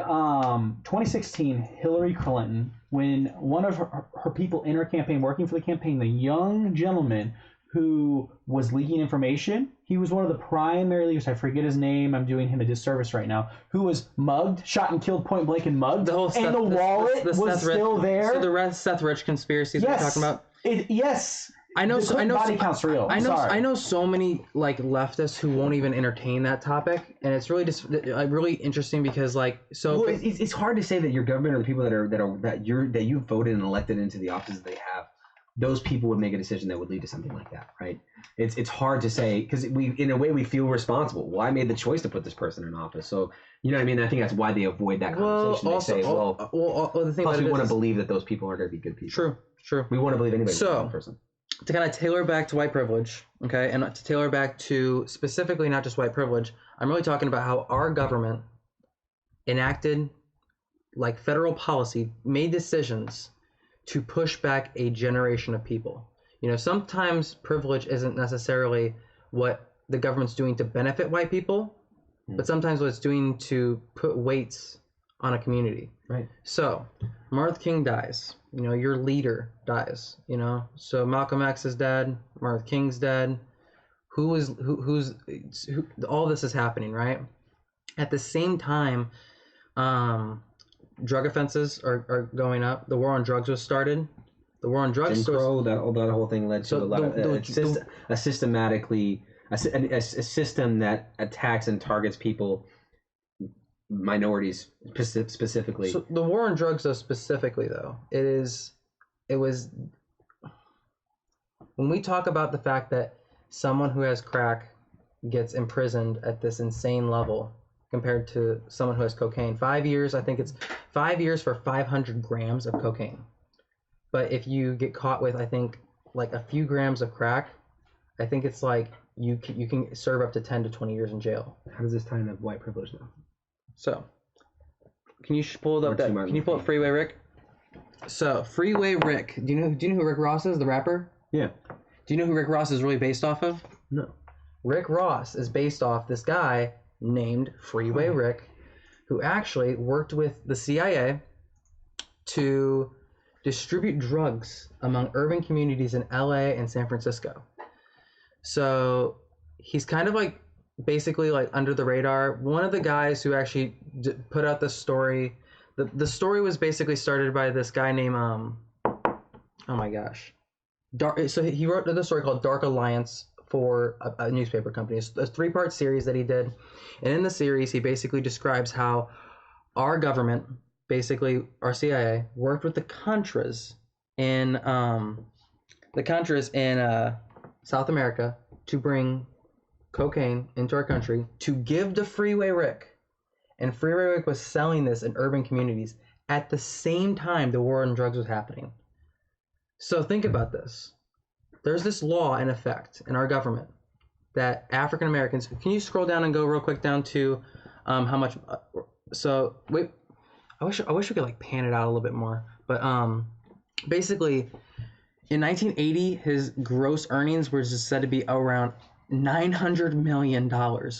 2016 Hillary Clinton, when one of her people in her campaign, working for the campaign, the young gentleman who was leaking information, he was one of the primary leaders, I forget his name, I'm doing him a disservice right now, who was mugged, shot and killed point blank and mugged, and the wallet was still there. So the Seth Rich conspiracy that we're talking about? Yes. I know body count's real. I know so many like leftists who won't even entertain that topic, and it's really just really interesting because it's hard to say that your government or the people that you voted and elected into the offices they have, those people would make a decision that would lead to something like that, right? It's hard to say because in a way we feel responsible. Well, I made the choice to put this person in office, so you know what I mean. I think that's why they avoid that conversation. Also, they say, the thing plus we want to believe that those people are going to be good people. True. We want to believe anybody's a good person. To kind of tailor back to white privilege, okay, and to tailor back to specifically not just white privilege, I'm really talking about how our government enacted like federal policy, made decisions to push back a generation of people. You know, sometimes privilege isn't necessarily what the government's doing to benefit white people, but sometimes what it's doing to put weights on a community. Right. So, Martin Luther King dies. You know, your leader dies. You know, so Malcolm X is dead. Martin Luther King's dead. Who's all this is happening, right? At the same time, drug offenses are going up. The war on drugs was started. The war on drugs. Jim Crow, that whole thing led to a lot of a system that attacks and targets people, minorities specifically. So the war on drugs, though, specifically, though, it was when we talk about the fact that someone who has crack gets imprisoned at this insane level compared to someone who has cocaine. 5 years, I think it's 5 years for 500 grams of cocaine. But if you get caught with, I think, like a few grams of crack, I think it's like you can serve up to 10 to 20 years in jail. How does this tie into white privilege, though? So, can you pull it up? Can you pull up Freeway Rick? So, Freeway Rick. Do you know who Rick Ross is, the rapper? Yeah. Do you know who Rick Ross is really based off of? No. Rick Ross is based off this guy named Freeway Rick, who actually worked with the CIA to distribute drugs among urban communities in LA and San Francisco. So he's kind of like basically like under the radar. One of the guys who actually put out the story, the story was basically started by this guy named oh my gosh, so he wrote the story called Dark Alliance for a newspaper company. It's a 3-part series that he did, and in the series he basically describes how our government, basically our CIA, worked with the Contras in South America to bring cocaine into our country to give to Freeway Rick. And Freeway Rick was selling this in urban communities at the same time the war on drugs was happening. So think about this. There's this law in effect in our government that African Americans, can you scroll down and go real quick down to how much, so wait, I wish we could like pan it out a little bit more, but basically in 1980 his gross earnings were just said to be around $900 million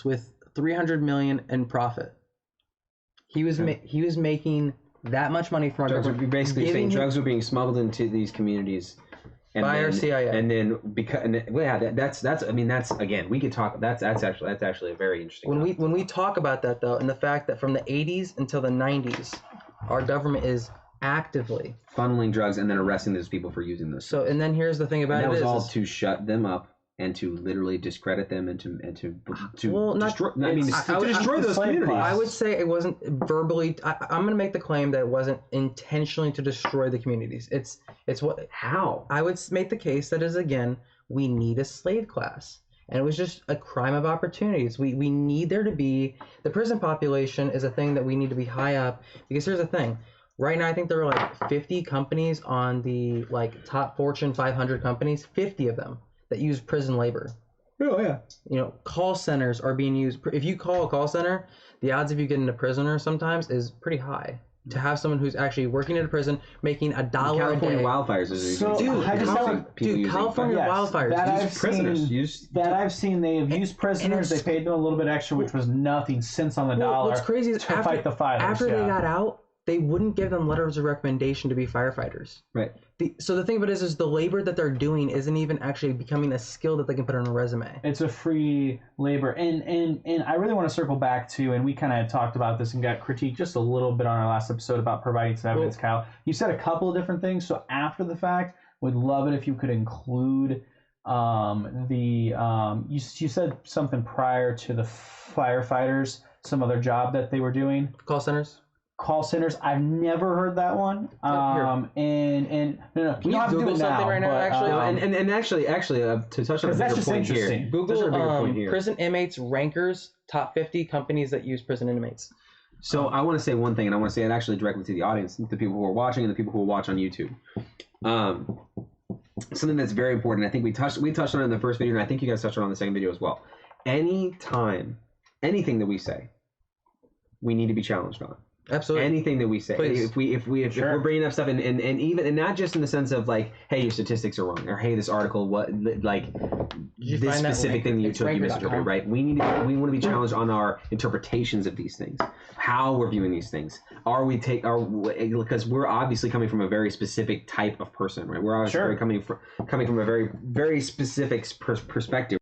with $300 million in profit. He was making that much money from our government. You're basically saying drugs were being smuggled into these communities by our CIA, and then that's I mean that's again we could talk that's actually a very interesting. When we talk about that though, and the fact that from the 80s until the 90s, our government is actively funneling drugs and then arresting those people for using those. So and then here's the thing about and that it was all to shut them up and to literally discredit them and to destroy. To destroy those communities. I would say it wasn't verbally. I'm going to make the claim that it wasn't intentionally to destroy the communities. It's what. How? I would make the case that is again we need a slave class, and it was just a crime of opportunities. We need there to be the prison population is a thing that we need to be high up because here's the thing. Right now, I think there are like 50 companies on the like top Fortune 500 companies. 50 of them that use prison labor. Oh yeah. You know, call centers are being used. If you call a call center, the odds of you getting a prisoner sometimes is pretty high. To have someone who's actually working in a prison making $1 a day. California wildfires is California wildfires. That I've seen. They have used prisoners. They paid them a little bit extra, which was nothing, cents on the dollar. What's crazy is to fight the fires. After they got out, they wouldn't give them letters of recommendation to be firefighters. Right. So the thing about it is the labor that they're doing isn't even actually becoming a skill that they can put on a resume. It's a free labor. And I really want to circle back to, and we kind of talked about this and got critiqued just a little bit on our last episode about providing some evidence, Kyle. You said a couple of different things. So after the fact, would love it if you could include you said something prior to the firefighters, some other job that they were doing. Call centers. I've never heard that one. No. Can you Google something right now? Actually, to touch on that's just point interesting. Here, Google prison inmates rankers top 50 companies that use prison inmates. So I want to say one thing, and I want to say it actually directly to the audience, the people who are watching, and the people who will watch on YouTube. Something that's very important. I think we touched on it in the first video, and I think you guys touched on it in the second video as well. Anything that we say, we need to be challenged on. Absolutely. Anything that we say, if we're bringing up stuff, and even not just in the sense of like, hey, your statistics are wrong, or hey, this article, this specific thing that you took, you misinterpreted, right? We want to be challenged on our interpretations of these things, how we're viewing these things. Because we're obviously coming from a very specific type of person, right? We're obviously coming from a very very specific perspective.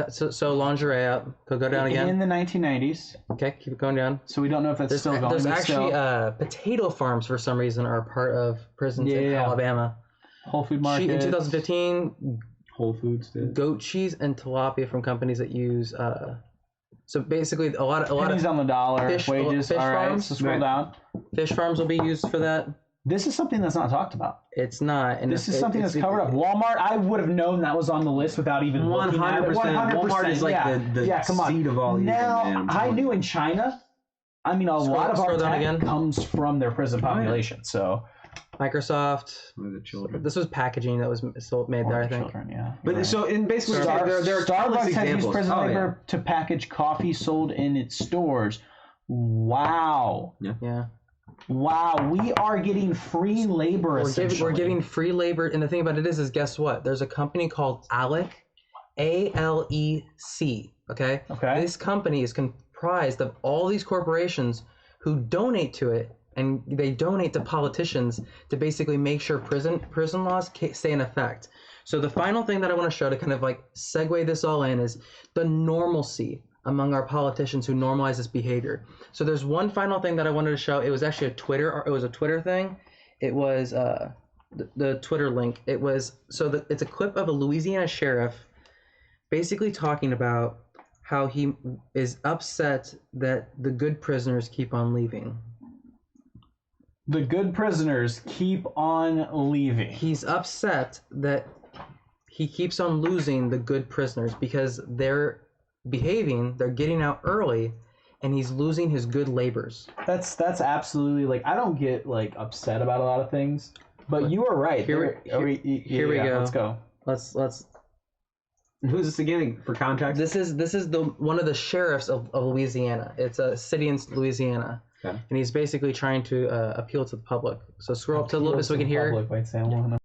So lingerie up. Go down again. In the 1990s. Okay, keep it going down. So we don't know if that's still going. There's actually potato farms for some reason are part of prisons in Alabama. Whole Food Market. In 2015, Whole Foods did. Goat cheese and tilapia from companies that use So basically, a lot pennies of on the dollar, wages. fish All right, farms, so scroll down. Fish farms will be used for that. This is something that's not talked about. It's not. And This is something that's covered up. Walmart, I would have known that was on the list without even 100%. 100%. Walmart is like the seed of all these. Now, I knew in China, I mean, a lot of our tech comes from their prison population. So, Microsoft. The children. This was packaging that was made there, I think. Children, yeah. But right. so in basically, there are Starbucks has used prison Oh, labor to package coffee sold in its stores. Wow. Yeah. Wow, we are getting free labor. We're giving free labor, and the thing about it is guess what? There's a company called ALEC, ALEC. Okay. Okay. This company is comprised of all these corporations who donate to it, and they donate to politicians to basically make sure prison laws stay in effect. So the final thing that I want to show to kind of like segue this all in is the normalcy among our politicians who normalize this behavior. So there's one final thing that I wanted to show. It was actually a Twitter thing. It was the Twitter link. It was it's a clip of a Louisiana sheriff basically talking about how he is upset that the good prisoners keep on leaving. The good prisoners keep on leaving. He's upset that he keeps on losing the good prisoners because they're behaving, they're getting out early, and he's losing his good laborers. That's absolutely, like, I don't get like upset about a lot of things, but you are right. Here we go. Let's go. Let's. Who's this again for context? This is one of the sheriffs of Louisiana. It's a city in Louisiana. Okay. And he's basically trying to appeal to the public. So scroll up to a little bit so we can hear. Wait, Sam.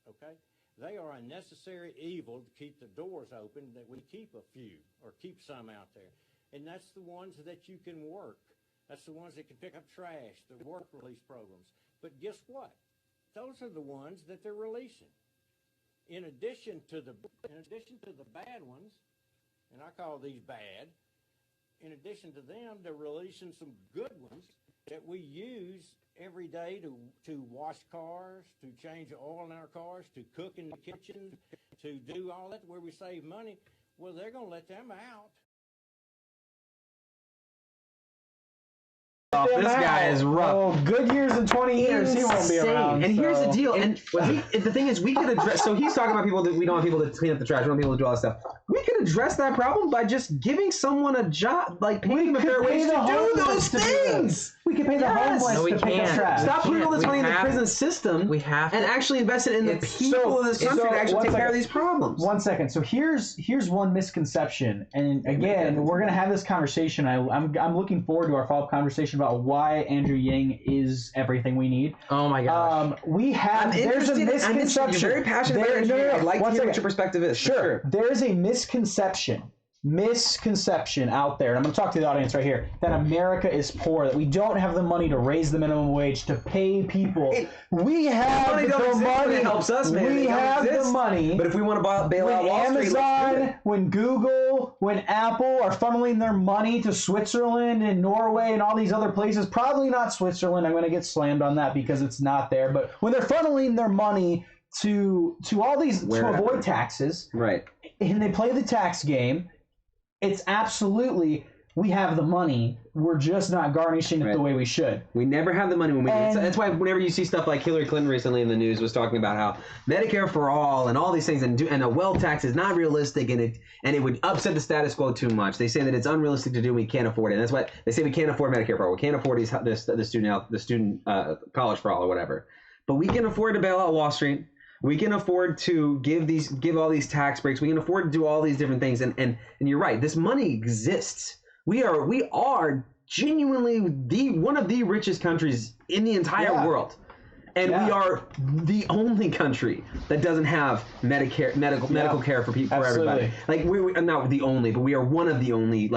Okay? They are a necessary evil to keep the doors open, that we keep a few or keep some out there. And that's the ones that you can work. That's the ones that can pick up trash, the work release programs. But guess what? Those are the ones that they're releasing. In addition to the bad ones, and I call these bad, in addition to them, they're releasing some good ones that we use every day to wash cars, to change oil in our cars, to cook in the kitchen, to do all that where we save money. Well, they're going to let them out. This guy is rough. Oh, good years in 20 years, he won't be around. And here's the deal. And the thing is, we could address. So he's talking about people that we don't want people to clean up the trash. We don't want people to do all that stuff. We could address that problem by just giving someone a job, like paying them a fair wage to do those things. We could pay the homeless to pick up trash. Stop putting all this money in the prison system. We have to, and actually invest it in the people of this country to actually take care of these problems. 1 second. So here's one misconception, and again, we're gonna have this conversation. I'm looking forward to our follow-up conversation about why Andrew Yang is everything we need. Oh my gosh. There's a misconception. You're very passionate about engineering. I'd like to hear what your perspective is. Sure. There is a misconception out there, and I'm going to talk to the audience right here, that America is poor, that we don't have the money to raise the minimum wage, to pay people. We have the money. It helps us, man. We have the money. But if we want to bail out Wall Street, Amazon, when Google, when Apple are funneling their money to Switzerland and Norway and all these other places, probably not Switzerland, I'm going to get slammed on that because it's not there, but when they're funneling their money to all these, to avoid taxes, right, and they play the tax game, it's absolutely, we have the money. We're just not garnishing it the way we should. We never have the money when we do it. That's why whenever you see stuff like Hillary Clinton recently in the news was talking about how Medicare for all and all these things and a wealth tax is not realistic and it would upset the status quo too much. They say that it's unrealistic to do. We can't afford it. And that's why they say we can't afford Medicare for all. We can't afford the student college for all or whatever. But we can afford to bail out Wall Street. We can afford to give all these tax breaks. We can afford to do all these different things. And you're right. This money exists. We are genuinely one of the richest countries in the entire world. And we are the only country that doesn't have medical care for people, for everybody. Like we're not the only, but we are one of the only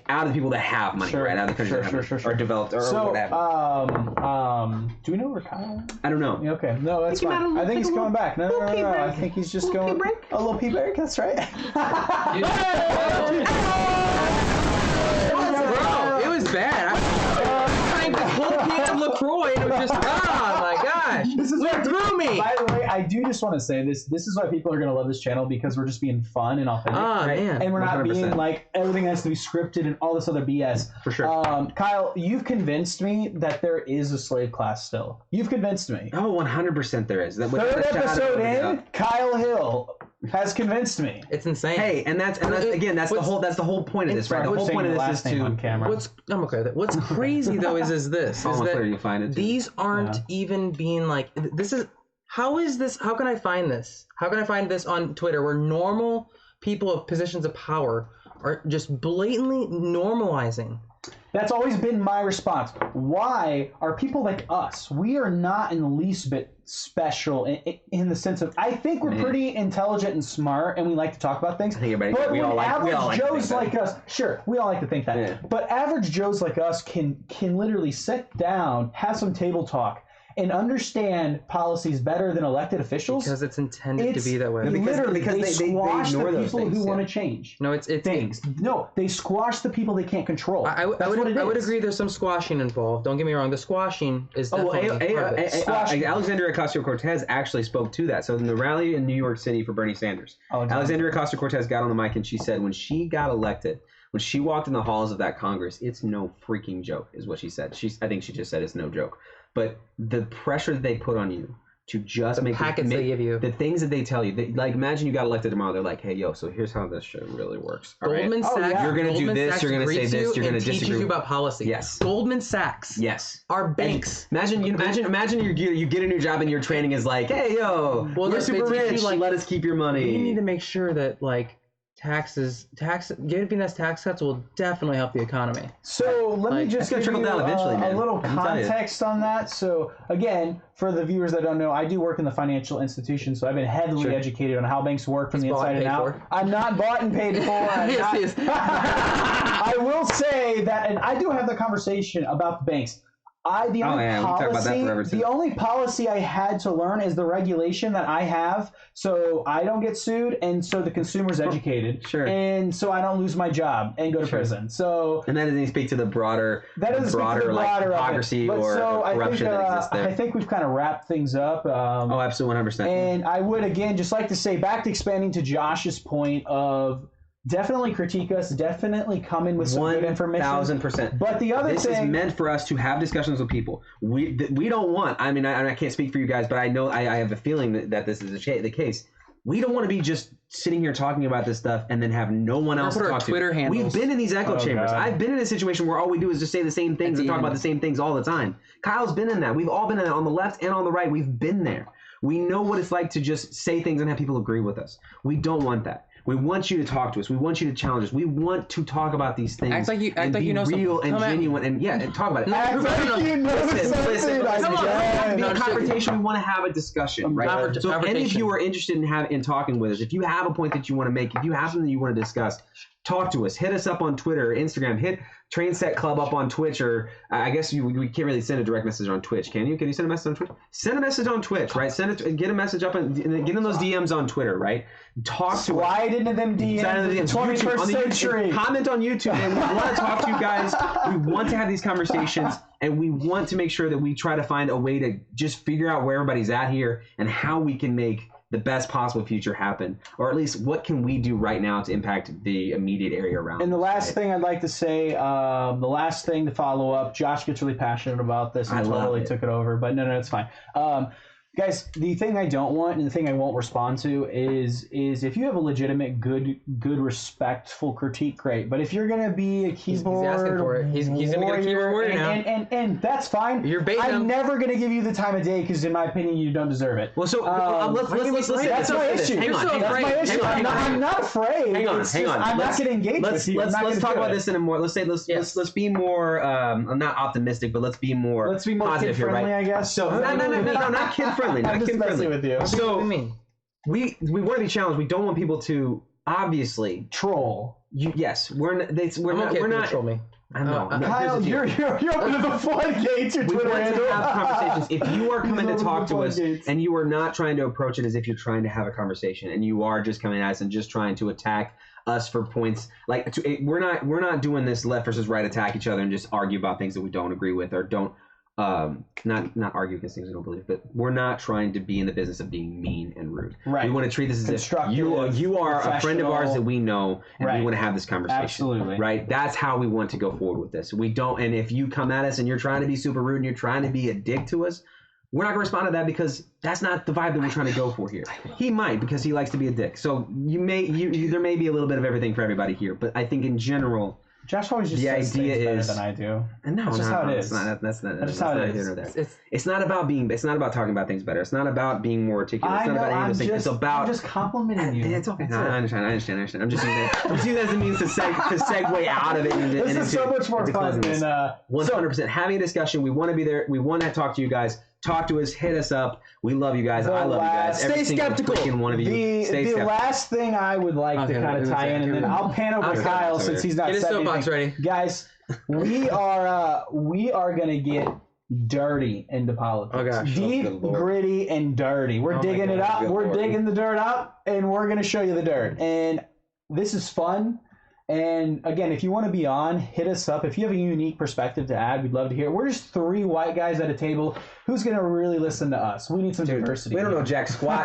out of the people that have money, right? Out of the country or developed or whatever. Do we know where Kyle is? I don't know. Okay, no, that's fine. I think he's coming back. No. I think he's just going a little pee break. That's right. Bro, it was bad. I drank the whole can of LaCroix and it was just, oh my gosh. This is what threw me. By the way, I do just want to say this. This is why people are going to love this channel, because we're just being fun and authentic. Man. And we're not 100%. being like everything has to be scripted and all this other BS. For sure. Kyle, you've convinced me that there is a slave class still. You've convinced me. Oh, 100% there is. Third episode in, Kyle Hill has convinced me. It's insane. Hey, and that's again, that's the whole point of this, right? The whole point of this is on to camera. I'm okay with it. What's crazy though is this follow is on that Twitter, you'll find it too. these aren't even being like this is how can I find this? How can I find this on Twitter where normal people of positions of power are just blatantly normalizing? That's always been my response. Why are people like us? We are not in the least bit special in the sense of, I think we're pretty intelligent and smart, and we like to talk about things. I think everybody, but we when all average like Joes like us, sure, we all like to think that. Yeah. But average Joes like us can literally sit down, have some table talk, and understand policies better than elected officials. Because it's intended to be that way. Literally, because they squash ignore the those people things, who want to change. No, it's things. No, they squash the people they can't control. I would agree there's some squashing involved. Don't get me wrong. The squashing is definitely part of it. Alexandria Ocasio-Cortez actually spoke to that. So in the rally in New York City for Bernie Sanders, Alexandria Ocasio-Cortez got on the mic and she said when she got elected, when she walked in the halls of that Congress, it's no freaking joke, is what she said. I think she just said it's no joke. But the pressure that they put on you to just make packets they give you, the things that they tell you, like imagine you got elected tomorrow, they're like, hey, yo, so here's how this shit really works. Goldman Sachs, you're going to do this, you're going to say this, you're going to teach you about policy. Yes. Goldman Sachs. Yes. Our banks. Imagine you get a new job and your training is like, hey, yo, we're super rich, let us keep your money. You need to make sure that giving us tax cuts will definitely help the economy. So let me just give you a little context on that. So again, for the viewers that don't know, I do work in the financial institution, so I've been heavily educated on how banks work from the inside and out. I'm not bought and paid for. I will say that, and I do have the conversation about the banks. The only policy I had to learn is the regulation that I have, so I don't get sued, and so the consumer's educated, and so I don't lose my job and go to prison. So, and that doesn't speak to the broader hypocrisy or corruption that exists there. I think we've kind of wrapped things up. Absolutely, 100%. And I would again just like to say, back to expanding to Josh's point of. Definitely critique us. Definitely come in with some good information. 1,000%. But the other thing... This is meant for us to have discussions with people. We don't want... I mean, I can't speak for you guys, but I know I have a feeling that this is the case. We don't want to be just sitting here talking about this stuff and then have no one else to talk to. Twitter handles. We've been in these echo chambers. God. I've been in a situation where all we do is just say the same things and talk about the same things all the time. Kyle's been in that. We've all been in that on the left and on the right. We've been there. We know what it's like to just say things and have people agree with us. We don't want that. We want you to talk to us. We want you to challenge us. We want to talk about these things. Act like you know real something. and genuine and and talk about it. Listen. Come on, have a conversation. We want to have a discussion, right? So any of you are interested in talking with us, if you have a point that you want to make, if you have something you want to discuss, talk to us. Hit us up on Twitter or Instagram. Hit Train Set Club up on Twitch, or I guess we can't really send a direct message on Twitch, can you? Can you send a message on Twitch? Send a message on Twitch, right? Get a message up and get in those DMs on Twitter, right? Talk to us. Slide into them DMs. 21st century. Comment on YouTube, and we want to talk to you guys. We want to have these conversations, and we want to make sure that we try to find a way to just figure out where everybody's at here and how we can make the best possible future happen, or at least what can we do right now to impact the immediate area around. And the last thing I'd like to say, the last thing to follow up, Josh gets really passionate about this and totally took it over, but no, it's fine. Guys, the thing I don't want and the thing I won't respond to is if you have a legitimate, good, respectful critique, great. But if you're gonna be a keyboard, he's asking for it. He's gonna get a keyboard warrior now, and that's fine. You're baiting him. I'm never gonna give you the time of day because, in my opinion, you don't deserve it. Well, so let's that's my issue. Hang on. That's my issue. I'm not afraid. Hang on. I'm not gonna engage with you. Let's talk about this in a more. Let's be more. I'm not optimistic, but let's be more positive here, right? I guess. So no, not kid friendly. I'm just messing with you. So we want to be challenged. We don't want people to obviously troll. We're not. Troll me. I know. Kyle, you're opening the floodgates. Your Twitter handle. We want to have conversations. If you are coming to talk to us and you are not trying to approach it as if you're trying to have a conversation, and you are just coming at us and just trying to attack us for points, we're not doing this left versus right attack each other and just argue about things that we don't agree with or don't not argue against things we don't believe, but we're not trying to be in the business of being mean and rude. Right. We want to treat this as if you are a friend of ours that we know, and we want to have this conversation. Absolutely. Right. That's how we want to go forward with this. We don't. And if you come at us and you're trying to be super rude and you're trying to be a dick to us, we're not going to respond to that because that's not the vibe that we're trying to go for here. He might because he likes to be a dick. So there may be a little bit of everything for everybody here, but I think in general. Josh always just says things better than I do. That's just how it is. That's how it is. It's not about talking about things better. It's not about being more articulate. It's not about any of those things. It's about. I'm just complimenting you. It's okay. No, I understand. I'm just using that as a means to segue out of it. This is so much more fun than 100%. Having a discussion. We want to be there. We want to talk to you guys. Talk to us. Hit us up. We love you guys. I love you guys. Stay skeptical. One of you. The last thing I would like to kind of tie in, and then I'll pan over to Kyle since he's not said anything. Ready. Guys, we are gonna get dirty into politics. Oh gosh. Deep, gritty, and dirty. We're digging it up. We're digging the dirt up, and we're gonna show you the dirt. And this is fun. And again, if you want to be on, hit us up. If you have a unique perspective to add, we'd love to hear it. We're just three white guys at a table. Who's going to really listen to us? We need some diversity. We don't know jack squat.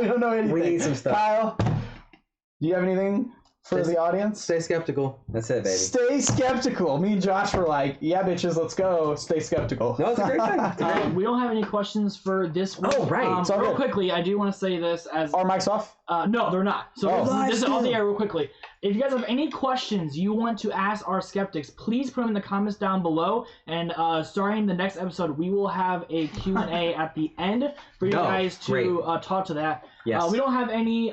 We don't know anything. We need some stuff. Kyle, do you have anything for the audience? Stay skeptical. That's it, baby. Stay skeptical. Me and Josh were like, yeah, bitches, let's go. Stay skeptical. No, it's a great thing. We don't have any questions for this week. Oh, right. Real quickly, I do want to say this as... Are mics off? No, they're not. So this is on the air real quickly. If you guys have any questions you want to ask our skeptics, please put them in the comments down below. And starting the next episode, we will have a Q&A at the end for you guys to talk to that. Yes. We don't have any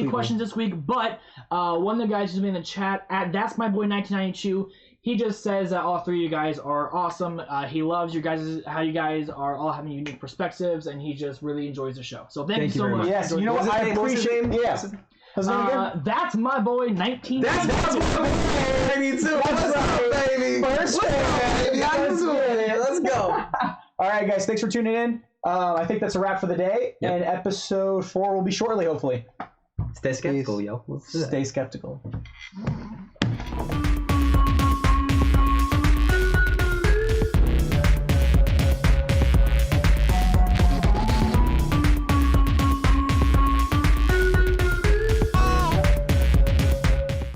questions this week, but one of the guys who's been in the chat at That's My Boy 1992. He just says that all three of you guys are awesome. He loves you guys, how you guys are all having unique perspectives, and he just really enjoys the show. So thank you so much. Yes, you know what? I appreciate it. Yeah. That's My Boy 1992. That's my boy, baby, too. What's up, baby? Let's go. All right, guys. Thanks for tuning in. I think that's a wrap for the day. Yep. And episode 4 will be shortly, hopefully. Stay skeptical, yo. Stay skeptical.